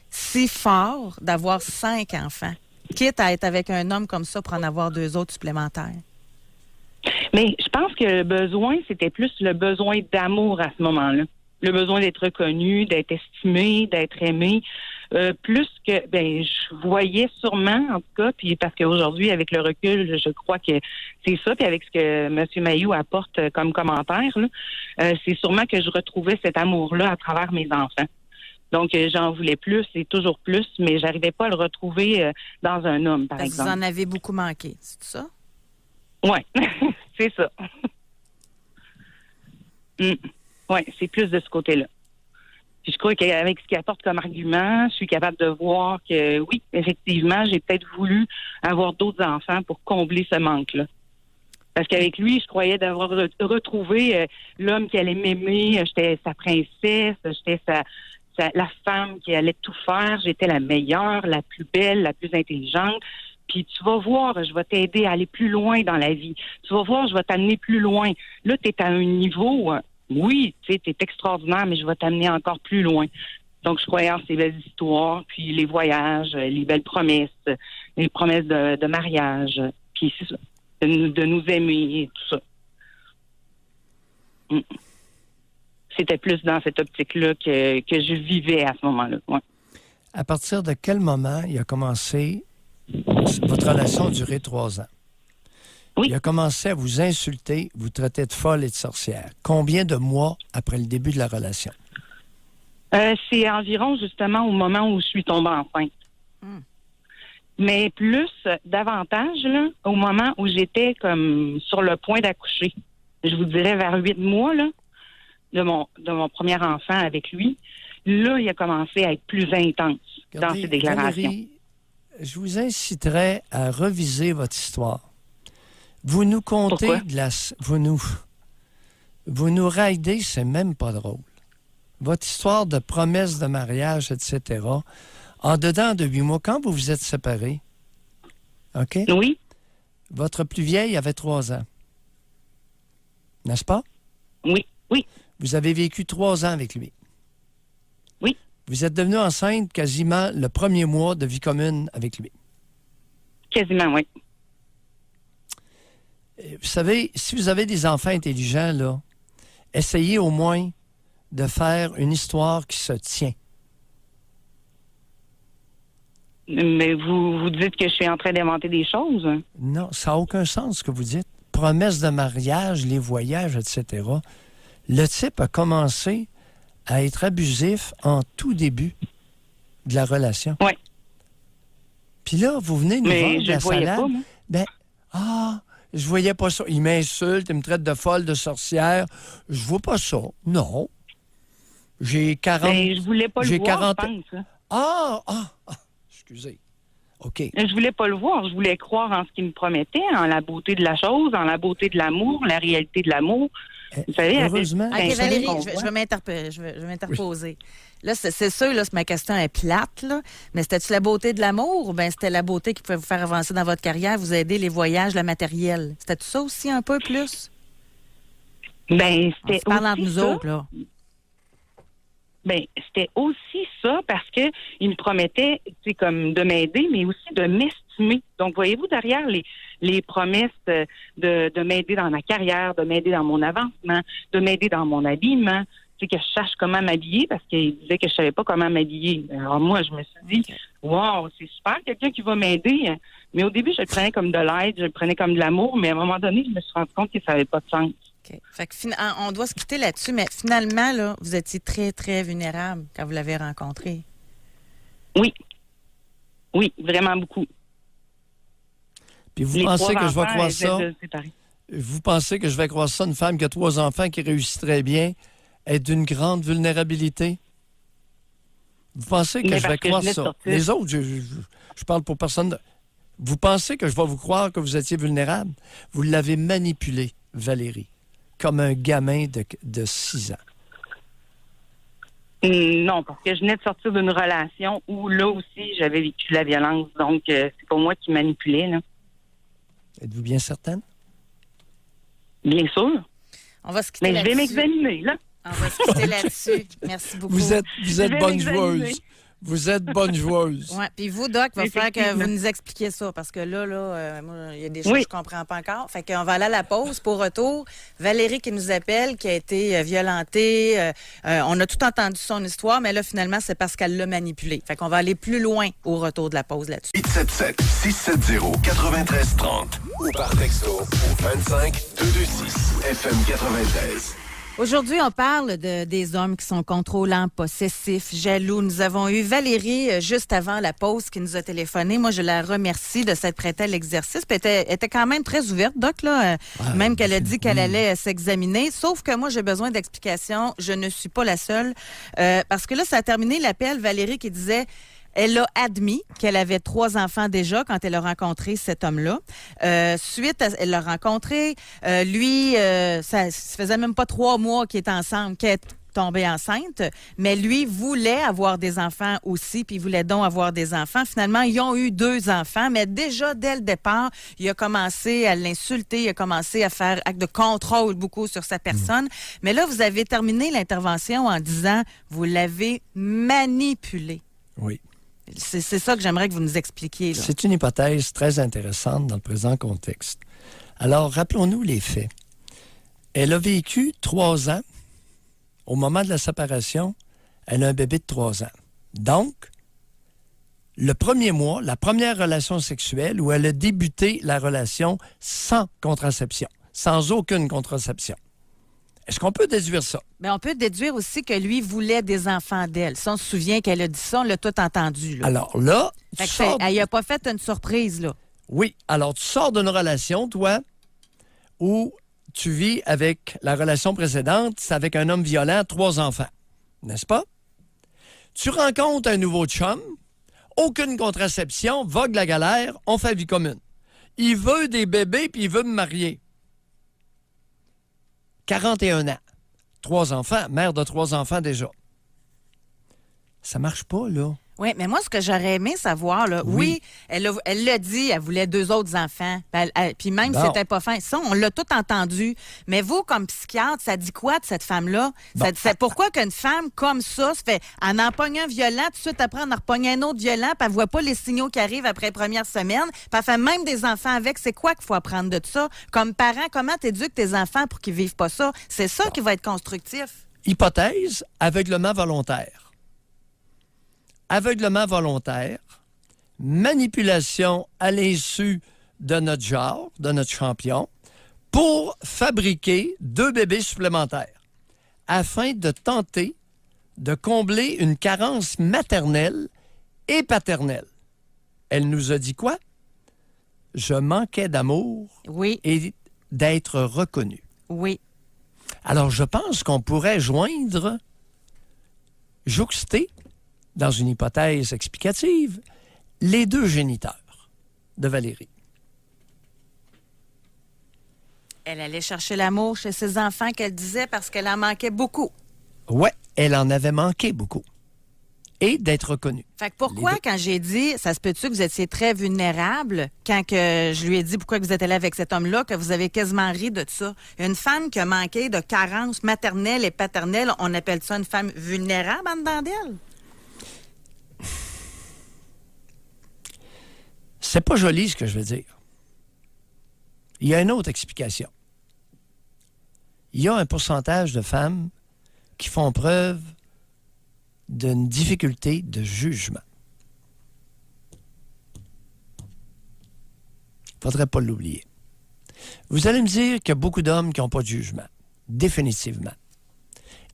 si fort d'avoir 5 enfants, quitte à être avec un homme comme ça pour en avoir 2 autres supplémentaires. Mais je pense que le besoin, c'était plus le besoin d'amour à ce moment-là. Le besoin d'être reconnu, d'être estimé, d'être aimé. Plus que, je voyais sûrement, en tout cas, puis parce qu'aujourd'hui, avec le recul, je crois que c'est ça, puis avec ce que M. Mailloux apporte comme commentaire, là, c'est sûrement que je retrouvais cet amour-là à travers mes enfants. Donc, j'en voulais plus et toujours plus, mais j'arrivais pas à le retrouver dans un homme, par Parce que vous exemple. en avez beaucoup manqué, c'est ça? Oui, c'est ça. Oui, c'est plus de ce côté-là. Puis je crois qu'avec ce qu'il apporte comme argument, je suis capable de voir que oui, effectivement, j'ai peut-être voulu avoir d'autres enfants pour combler ce manque-là. Parce qu'avec lui, je croyais d'avoir retrouvé l'homme qui allait m'aimer, j'étais sa princesse, j'étais la femme qui allait tout faire, j'étais la meilleure, la plus belle, la plus intelligente. Puis tu vas voir, je vais t'aider à aller plus loin dans la vie. Tu vas voir, je vais t'amener plus loin. Là, tu es à un niveau, oui, tu sais, tu es extraordinaire, mais je vais t'amener encore plus loin. Donc, je croyais en ces belles histoires, puis les voyages, les belles promesses, les promesses de mariage, puis c'est ça, de nous aimer et tout ça. C'était plus dans cette optique-là que je vivais à ce moment-là. Ouais. À partir de quel moment il a commencé... Votre relation a duré 3 ans. Oui. Il a commencé à vous insulter, vous traiter de folle et de sorcière. Combien de mois après le début de la relation? C'est environ, justement, au moment où je suis tombée enceinte. Mais davantage, là, au moment où j'étais comme sur le point d'accoucher. Je vous dirais vers 8 mois, là, de mon premier enfant avec lui. Là, il a commencé à être plus intense dans ses déclarations. Valérie, je vous inciterais à reviser votre histoire. Vous nous contez Pourquoi? Vous nous raidez, c'est même pas drôle. Votre histoire de promesse de mariage, etc. En dedans de 8 mois, quand vous vous êtes séparés, OK? Oui. Votre plus vieille avait 3 ans. N'est-ce pas? Oui. Oui. Vous avez vécu 3 ans avec lui. Oui. Vous êtes devenue enceinte quasiment le premier mois de vie commune avec lui. Quasiment, oui. Vous savez, si vous avez des enfants intelligents, là, essayez au moins de faire une histoire qui se tient. Mais vous dites que je suis en train d'inventer des choses. Non, ça n'a aucun sens ce que vous dites. Promesse de mariage, les voyages, etc. Le type a commencé à être abusif en tout début de la relation. Oui. Puis là, vous venez nous Mais vendre je la le voyais salade. pas, moi. Je voyais pas ça. Il m'insulte, il me traite de folle, de sorcière. Je vois pas ça. Non. J'ai 40... Mais je voulais pas le j'ai voir, 40... je pense. Excusez. OK. Je voulais pas le voir. Je voulais croire en ce qu'il me promettait, en la beauté de la chose, en la beauté de l'amour, la réalité de l'amour. Vous savez, heureusement. OK, Valérie, je vais m'interposer. Là, c'est sûr, là, ma question est plate, là, mais c'était-tu la beauté de l'amour ou bien c'était la beauté qui pouvait vous faire avancer dans votre carrière, vous aider les voyages, le matériel? C'était-tu ça aussi un peu plus? Ben, On c'était se parle entre aussi nous ça. autres, là. Ben, c'était aussi ça parce que il me promettait, c'est comme de m'aider, mais aussi de m'estimer. Donc, voyez-vous, derrière les promesses de m'aider dans ma carrière, de m'aider dans mon avancement, de m'aider dans mon habillement, c'est que je sache comment m'habiller parce qu'il disait que je savais pas comment m'habiller. Alors moi, je me suis dit, wow, c'est super, quelqu'un qui va m'aider. Mais au début, je le prenais comme de l'aide, je le prenais comme de l'amour, mais à un moment donné, je me suis rendu compte que ça n'avait pas de sens. OK. Fait que on doit se quitter là-dessus, mais finalement, là, vous étiez très, très vulnérable quand vous l'avez rencontré. Oui. Oui, vraiment beaucoup. Puis vous pensez que je vais croire ça? Vous pensez que je vais croire ça, une femme qui a 3 enfants, qui réussit très bien, est d'une grande vulnérabilité? Vous pensez que je vais croire ça? Les autres, je parle pour personne. Vous pensez que je vais vous croire que vous étiez vulnérable? Vous l'avez manipulé, Valérie, comme un gamin de 6 ans. Non, parce que je venais de sortir d'une relation où, là aussi, j'avais vécu la violence. Donc, c'est pas moi qui manipulais, là. Êtes-vous bien certaine? Bien sûr. On va se quitter mais je vais m'examiner, là. On va se quitter là-dessus. Merci beaucoup. Vous êtes bonne joueuse. Vous êtes bonne joueuse. Oui, puis vous, Doc, il va falloir que vous nous expliquiez ça, parce que là, moi, il y a des choses que je ne comprends pas encore. Fait qu'on va aller à la pause. Pour retour, Valérie qui nous appelle, qui a été violentée. On a tout entendu son histoire, mais là, finalement, c'est parce qu'elle l'a manipulée. Fait qu'on va aller plus loin au retour de la pause là-dessus. 877-670-9330 ou par texto au 25-226 FM 93. Aujourd'hui, on parle des hommes qui sont contrôlants, possessifs, jaloux. Nous avons eu Valérie juste avant la pause qui nous a téléphoné. Moi, je la remercie de s'être prêtée à l'exercice. Puis elle était quand même très ouverte, Doc, là, même qu'elle a dit qu'elle allait s'examiner. Sauf que moi, j'ai besoin d'explications. Je ne suis pas la seule. Parce que là, ça a terminé l'appel. Valérie qui disait... Elle a admis qu'elle avait 3 enfants déjà quand elle a rencontré cet homme-là. Suite, elle l'a rencontré. Lui, ça faisait même pas 3 mois qu'ils étaient ensemble, qu'elle est tombée enceinte. Mais lui voulait avoir des enfants aussi, puis il voulait donc avoir des enfants. Finalement, ils ont eu 2 enfants, mais déjà, dès le départ, il a commencé à l'insulter, il a commencé à faire acte de contrôle beaucoup sur sa personne. Mais là, vous avez terminé l'intervention en disant, vous l'avez manipulé. Oui. C'est ça que j'aimerais que vous nous expliquiez. Là. C'est une hypothèse très intéressante dans le présent contexte. Alors, rappelons-nous les faits. Elle a vécu 3 ans. Au moment de la séparation, elle a un bébé de 3 ans. Donc, le premier mois, la première relation sexuelle où elle a débuté la relation sans contraception, sans aucune contraception. Est-ce qu'on peut déduire ça? Bien, on peut déduire aussi que lui voulait des enfants d'elle. Ça, on se souvient qu'elle a dit ça, on l'a tout entendu. Là. Alors là, elle n'a pas fait une surprise, là. Oui. Alors, tu sors d'une relation, toi, où tu vis avec la relation précédente, c'est avec un homme violent, 3 enfants. N'est-ce pas? Tu rencontres un nouveau chum, aucune contraception, vogue la galère, on fait vie commune. Il veut des bébés, puis il veut me marier. 41 ans. 3 enfants, mère de 3 enfants déjà. Ça marche pas, là. Oui, mais moi, ce que j'aurais aimé savoir, là, oui elle l'a dit, elle voulait 2 autres enfants. Puis même si c'était pas fin, ça, on l'a tout entendu. Mais vous, comme psychiatre, ça dit quoi de cette femme-là? C'est pourquoi qu'une femme comme ça, elle en pogne un violent, tout de suite après, elle en repogne un autre violent, puis elle voit pas les signaux qui arrivent après les premières semaines, puis elle fait même des enfants avec. C'est quoi qu'il faut apprendre de ça? Comme parent, comment t'éduques tes enfants pour qu'ils vivent pas ça? C'est ça qui va être constructif. Hypothèse, aveuglement volontaire. Aveuglement volontaire, manipulation à l'insu de notre genre, de notre champion, pour fabriquer 2 bébés supplémentaires, afin de tenter de combler une carence maternelle et paternelle. Elle nous a dit quoi? Je manquais d'amour et d'être reconnu. Oui. Alors, je pense qu'on pourrait jouxter, dans une hypothèse explicative, les 2 géniteurs de Valérie. Elle allait chercher l'amour chez ses enfants qu'elle disait parce qu'elle en manquait beaucoup. Ouais, elle en avait manqué beaucoup. et d'être reconnu. Fait que pourquoi, quand j'ai dit, ça se peut-tu que vous étiez très vulnérable, quand que je lui ai dit pourquoi vous êtes allé avec cet homme-là, que vous avez quasiment ri de ça? Une femme qui a manqué de carences maternelles et paternelles, on appelle ça une femme vulnérable en dedans d'elle? C'est pas joli ce que je veux dire. Il y a une autre explication. Il y a un pourcentage de femmes qui font preuve d'une difficulté de jugement. Il ne faudrait pas l'oublier. Vous allez me dire qu'il y a beaucoup d'hommes qui n'ont pas de jugement. Définitivement.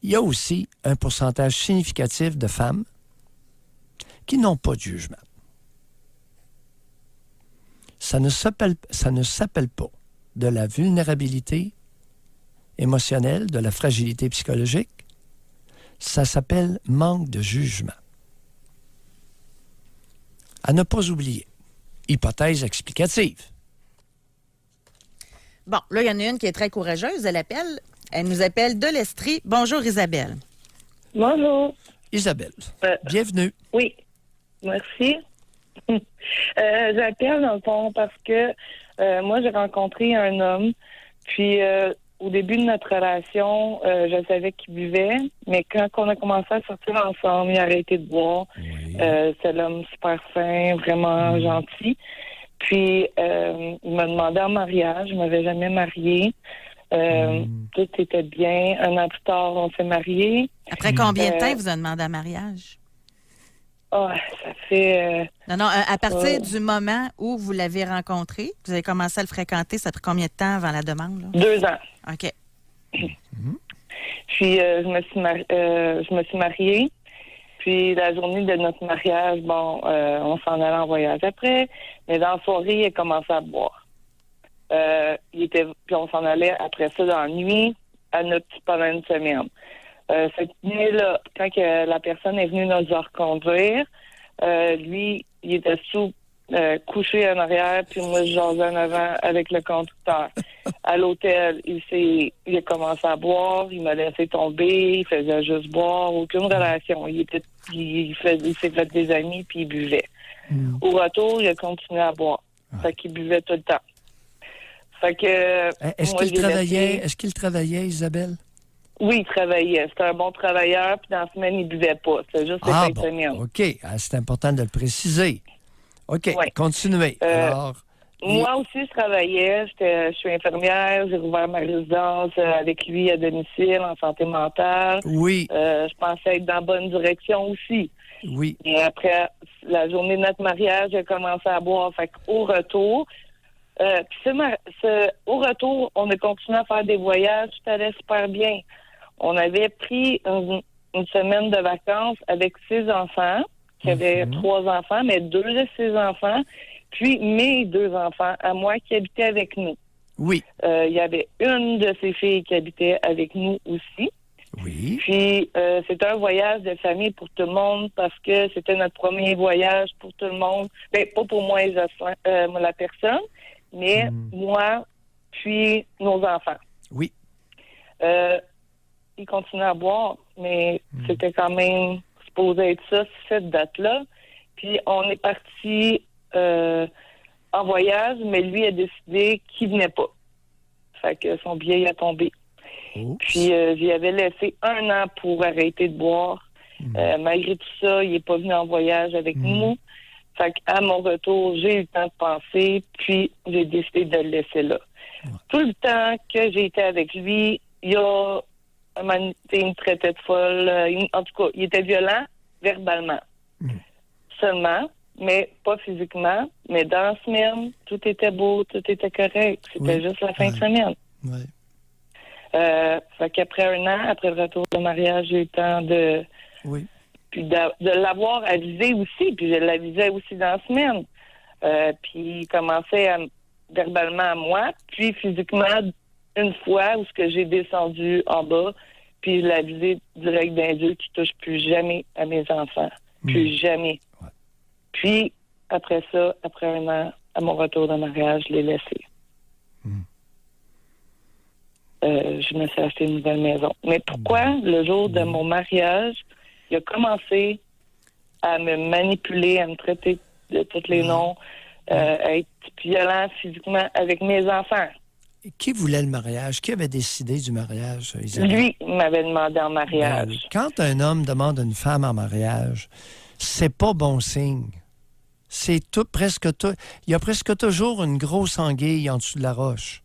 Il y a aussi un pourcentage significatif de femmes qui n'ont pas de jugement. Ça ne s'appelle pas de la vulnérabilité émotionnelle, de la fragilité psychologique. Ça s'appelle manque de jugement. À ne pas oublier. Hypothèse explicative. Bon, là, il y en a une qui est très courageuse. Elle nous appelle de l'Estrie. Bonjour, Isabelle. Bonjour. Isabelle, bienvenue. Oui, merci. J'appelle dans le fond parce que moi, j'ai rencontré un homme, puis au début de notre relation, je savais qu'il buvait, mais quand on a commencé à sortir ensemble, il a arrêté de boire. Oui. C'est l'homme super fin, vraiment gentil. Puis, il m'a demandé en mariage. Je ne m'avais jamais mariée. Tout était bien. Un an plus tard, on s'est mariés. Après combien de temps vous a demandé en mariage? Ça fait... Non, à partir du moment où vous l'avez rencontré, vous avez commencé à le fréquenter, ça a pris combien de temps avant la demande? Là? 2 ans. OK. Puis, je me suis mariée. Puis, la journée de notre mariage, on s'en allait en voyage après. Mais dans la soirée, il a commencé à boire. Puis, on s'en allait après ça dans la nuit à notre petit pendant une semaine. Cette nuit-là, quand que la personne est venue nous reconduire, lui, il était couché en arrière, puis moi, je jasais en avant avec le conducteur. À l'hôtel, il a commencé à boire, il m'a laissé tomber, il faisait juste boire, aucune relation. Il s'est fait des amis, puis il buvait. Au retour, il a continué à boire. Fait qu'il buvait tout le temps. Fait que... Est-ce qu'il travaillait, Isabelle? Oui, il travaillait. C'était un bon travailleur, puis dans la semaine, il buvait pas. C'était juste les fins de semaine. OK. C'est important de le préciser. OK, ouais. Continuez. Moi aussi, je travaillais. Je suis infirmière. J'ai rouvert ma résidence avec lui à domicile, en santé mentale. Oui. Je pensais être dans la bonne direction aussi. Oui. Et après la journée de notre mariage, j'ai commencé à boire. Fait qu'au retour... au retour, on a continué à faire des voyages, tout allait super bien. On avait pris une semaine de vacances avec 6 enfants, qui avaient 3 enfants, mais 2 de ses enfants, puis mes 2 enfants à moi qui habitaient avec nous. Oui. Il y avait une de ses filles qui habitait avec nous aussi. Oui. Puis, c'était un voyage de famille pour tout le monde parce que c'était notre premier voyage pour tout le monde. Bien, pas pour moi et Jocelyn, la personne, mais moi, puis nos enfants. Oui. Ils continuaient à boire, mais c'était quand même supposé être ça, cette date-là. Puis on est parti en voyage, mais lui a décidé qu'il venait pas. Fait que son billet a tombé. Oups. Puis j'y avais laissé 1 an pour arrêter de boire. Malgré tout ça, il n'est pas venu en voyage avec nous. Fait qu'à mon retour, j'ai eu le temps de penser, puis j'ai décidé de le laisser là. Tout le temps que j'ai été avec lui, il me traitait de folle. En tout cas, il était violent verbalement. Seulement, mais pas physiquement. Mais dans la semaine, tout était beau, tout était correct. C'était juste la fin de semaine. Oui. Fait qu'après 1 an, après le retour de mariage, j'ai eu le temps de... Oui. Puis de l'avoir avisé aussi, puis je l'avisais aussi dans la semaine. Puis il commençait verbalement à moi, puis physiquement une fois où ce que j'ai descendu en bas, puis je l'ai avisé direct d'un Dieu qui touche plus jamais à mes enfants. Plus jamais. Ouais. Puis après ça, après 1 an, à mon retour de mariage, je l'ai laissé. Je me suis acheté une nouvelle maison. Mais pourquoi, le jour de mon mariage, il a commencé à me manipuler, à me traiter de tous les noms, à être violent physiquement avec mes enfants. Qui voulait le mariage? Qui avait décidé du mariage, Isabelle? Lui m'avait demandé en mariage. Ben, quand un homme demande une femme en mariage, c'est pas bon signe. C'est tout, presque tout. Il y a presque toujours une grosse anguille en dessous de la roche.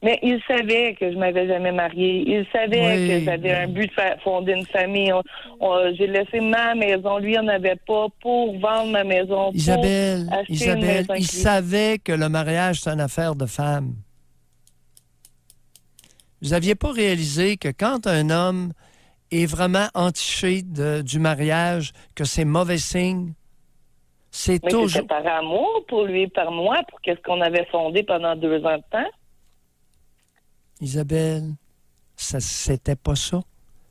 Mais il savait que je m'avais jamais mariée. Il savait que j'avais un but de fonder une famille. J'ai laissé ma maison. Lui, on n'avait pas pour vendre ma maison. Isabelle, Isabelle, il savait que le mariage, c'est une affaire de femme. Vous n'aviez pas réalisé que quand un homme est vraiment entiché du mariage, que c'est mauvais signe? C'est mais toujours... c'était par amour pour lui et par moi, pour qu'est-ce qu'on avait fondé pendant 2 ans de temps. Isabelle, c'était pas ça.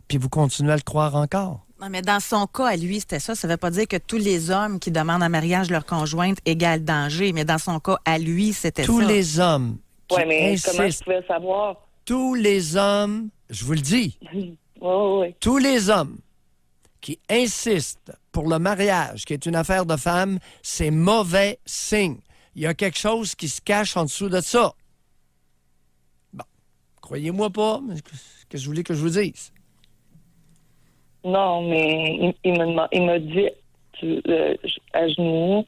Puis vous continuez à le croire encore. Non, mais dans son cas, à lui, c'était ça. Ça ne veut pas dire que tous les hommes qui demandent en mariage leur conjointe égale danger, mais dans son cas, à lui, c'était ça. Tous les hommes qui Oui, mais insistent... comment je pouvais savoir? Tous les hommes, je vous le dis, Oui. tous les hommes qui insistent pour le mariage, qui est une affaire de femme, c'est mauvais signe. Il y a quelque chose qui se cache en dessous de ça. Bon, croyez-moi pas, mais qu'est-ce que je voulais que je vous dise? Non, mais il m'a dit à genoux,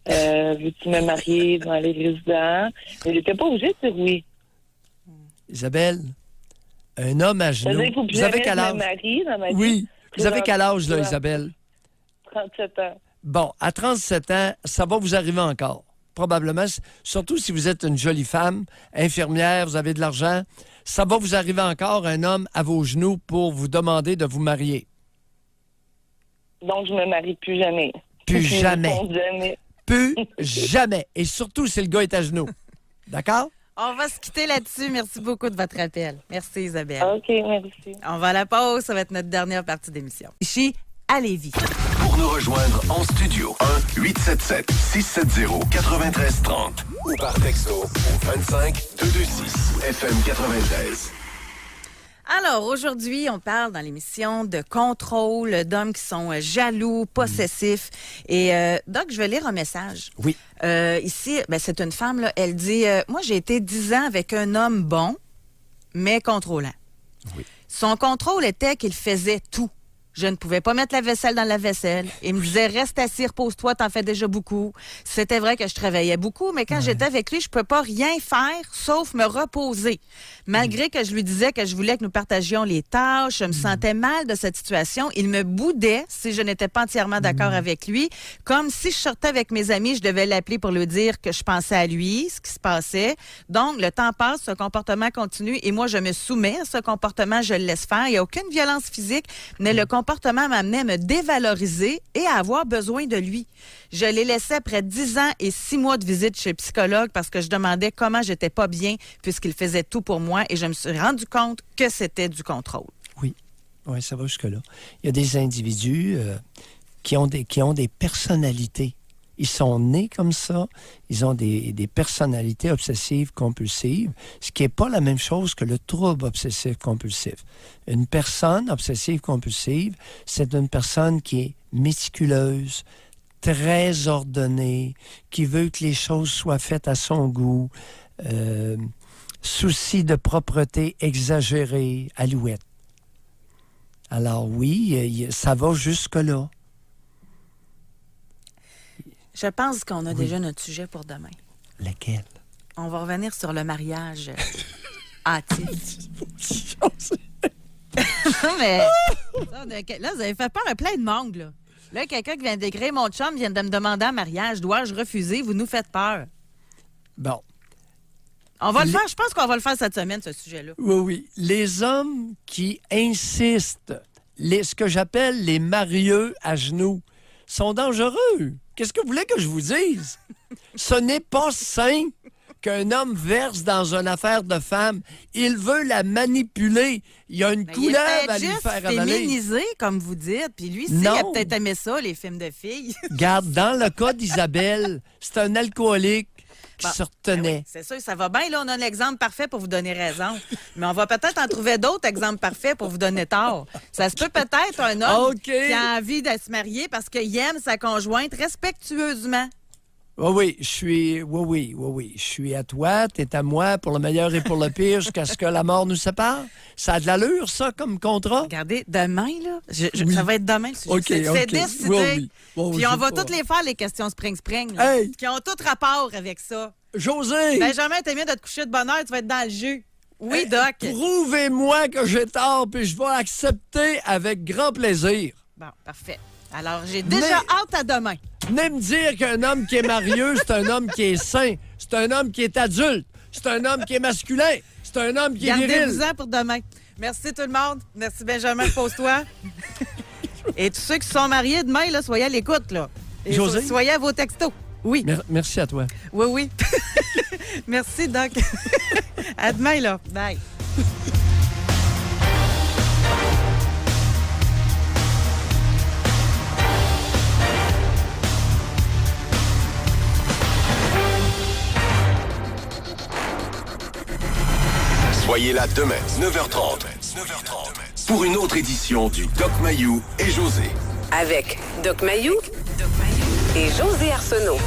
veux-tu me marier dans les résidents? Il n'était pas obligé de dire oui. Isabelle, un homme à genoux. Vous avez quel âge? Oui. Vous avez quel âge, là, Isabelle? 37 ans. Bon, à 37 ans, ça va vous arriver encore. Probablement, surtout si vous êtes une jolie femme, infirmière, vous avez de l'argent, ça va vous arriver encore, un homme à vos genoux pour vous demander de vous marier. Donc, je me marie plus jamais. Plus jamais. Jamais. Plus jamais. Et surtout si le gars est à genoux. D'accord? On va se quitter là-dessus. Merci beaucoup de votre appel. Merci, Isabelle. OK, merci. On va à la pause. Ça va être notre dernière partie d'émission. Ici, à Lévis. Pour nous rejoindre en studio, 1-877-670-9330 ou par texto au 25226 FM 93. Alors, aujourd'hui, on parle dans l'émission de contrôle, d'hommes qui sont jaloux, possessifs. Et Doc, je vais lire un message. Oui. Ici, c'est une femme, là, elle dit « Moi, j'ai été 10 ans avec un homme bon, mais contrôlant. Oui. Son contrôle était qu'il faisait tout. Je ne pouvais pas mettre la vaisselle dans la vaisselle. Il me disait, reste assis, repose-toi, t'en fais déjà beaucoup. C'était vrai que je travaillais beaucoup, mais quand j'étais avec lui, je ne pouvais pas rien faire sauf me reposer. Malgré que je lui disais que je voulais que nous partagions les tâches, je me sentais mal de cette situation. Il me boudait si je n'étais pas entièrement d'accord avec lui. Comme si je sortais avec mes amis, je devais l'appeler pour lui dire que je pensais à lui, ce qui se passait. Donc, le temps passe, ce comportement continue et moi, je me soumets à ce comportement, je le laisse faire. Il n'y a aucune violence physique, mais le comportement m'amenait à me dévaloriser et à avoir besoin de lui. Je l'ai laissé après 10 ans et 6 mois de visite chez le psychologue parce que je demandais comment j'étais pas bien puisqu'il faisait tout pour moi et je me suis rendu compte que c'était du contrôle. Oui, ça va jusque-là. Il y a des individus qui ont des personnalités. Ils sont nés comme ça. Ils ont des personnalités obsessives compulsives, ce qui n'est pas la même chose que le trouble obsessif compulsif. Une personne obsessive compulsive, c'est une personne qui est méticuleuse, très ordonnée, qui veut que les choses soient faites à son goût, souci de propreté exagéré, alouette. Alors oui, ça va jusque-là. Je pense qu'on a déjà notre sujet pour demain. Lequel? On va revenir sur le mariage hâtif. Mais là, vous avez fait peur à plein de monde, là. Là, quelqu'un qui vient d'écrire, mon chum vient de me demander en mariage, dois-je refuser? Vous nous faites peur. Bon. On va le faire, je pense qu'on va le faire cette semaine, ce sujet-là. Oui. Les hommes qui insistent, ce que j'appelle les marieux à genoux, sont dangereux. Qu'est-ce que vous voulez que je vous dise? Ce n'est pas sain qu'un homme verse dans une affaire de femme. Il veut la manipuler. Il y a une couleuvre à lui faire avaler. Féminisé, comme vous dites. Puis lui, il a peut-être aimé ça, les films de filles. Regarde, dans le cas d'Isabelle, c'est un alcoolique qui Bon, se retenait. ben oui, c'est sûr, ça va bien. Là, on a l'exemple parfait pour vous donner raison. Mais on va peut-être en trouver d'autres exemples parfaits pour vous donner tort. Ça se peut peut-être un homme OK. qui a envie de se marier parce qu'il aime sa conjointe respectueusement. Oui, je suis à toi, t'es à moi pour le meilleur et pour le pire jusqu'à ce que la mort nous sépare. Ça a de l'allure, ça, comme contrat? Regardez, demain, là, Oui. ça va être demain. OK, C'est OK. décidé. Oui. Bon, Puis je on sais va pas. toutes les faire, les questions Spring, là, Hey! qui ont tout rapport avec ça. José! Benjamin, t'es mieux de te coucher de bonne heure, tu vas être dans le jus. Oui, Doc. Prouvez-moi que j'ai tort, puis je vais accepter avec grand plaisir. Bon, parfait. Alors, j'ai déjà hâte à demain. Venez me dire qu'un homme qui est marié, c'est un homme qui est sain, c'est un homme qui est adulte, c'est un homme qui est masculin, c'est un homme qui est viril. Gardez-vous-en pour demain. Merci tout le monde. Merci Benjamin, pose-toi. Et tous ceux qui sont mariés demain, là, soyez à l'écoute, là. Et José? soyez à vos textos. Oui. Merci à toi. Oui. Merci, Doc. À demain, là. Bye. Soyez là demain, 9h30. Pour une autre édition du Doc Mayou et José. Avec Doc Mayou et José Arsenault.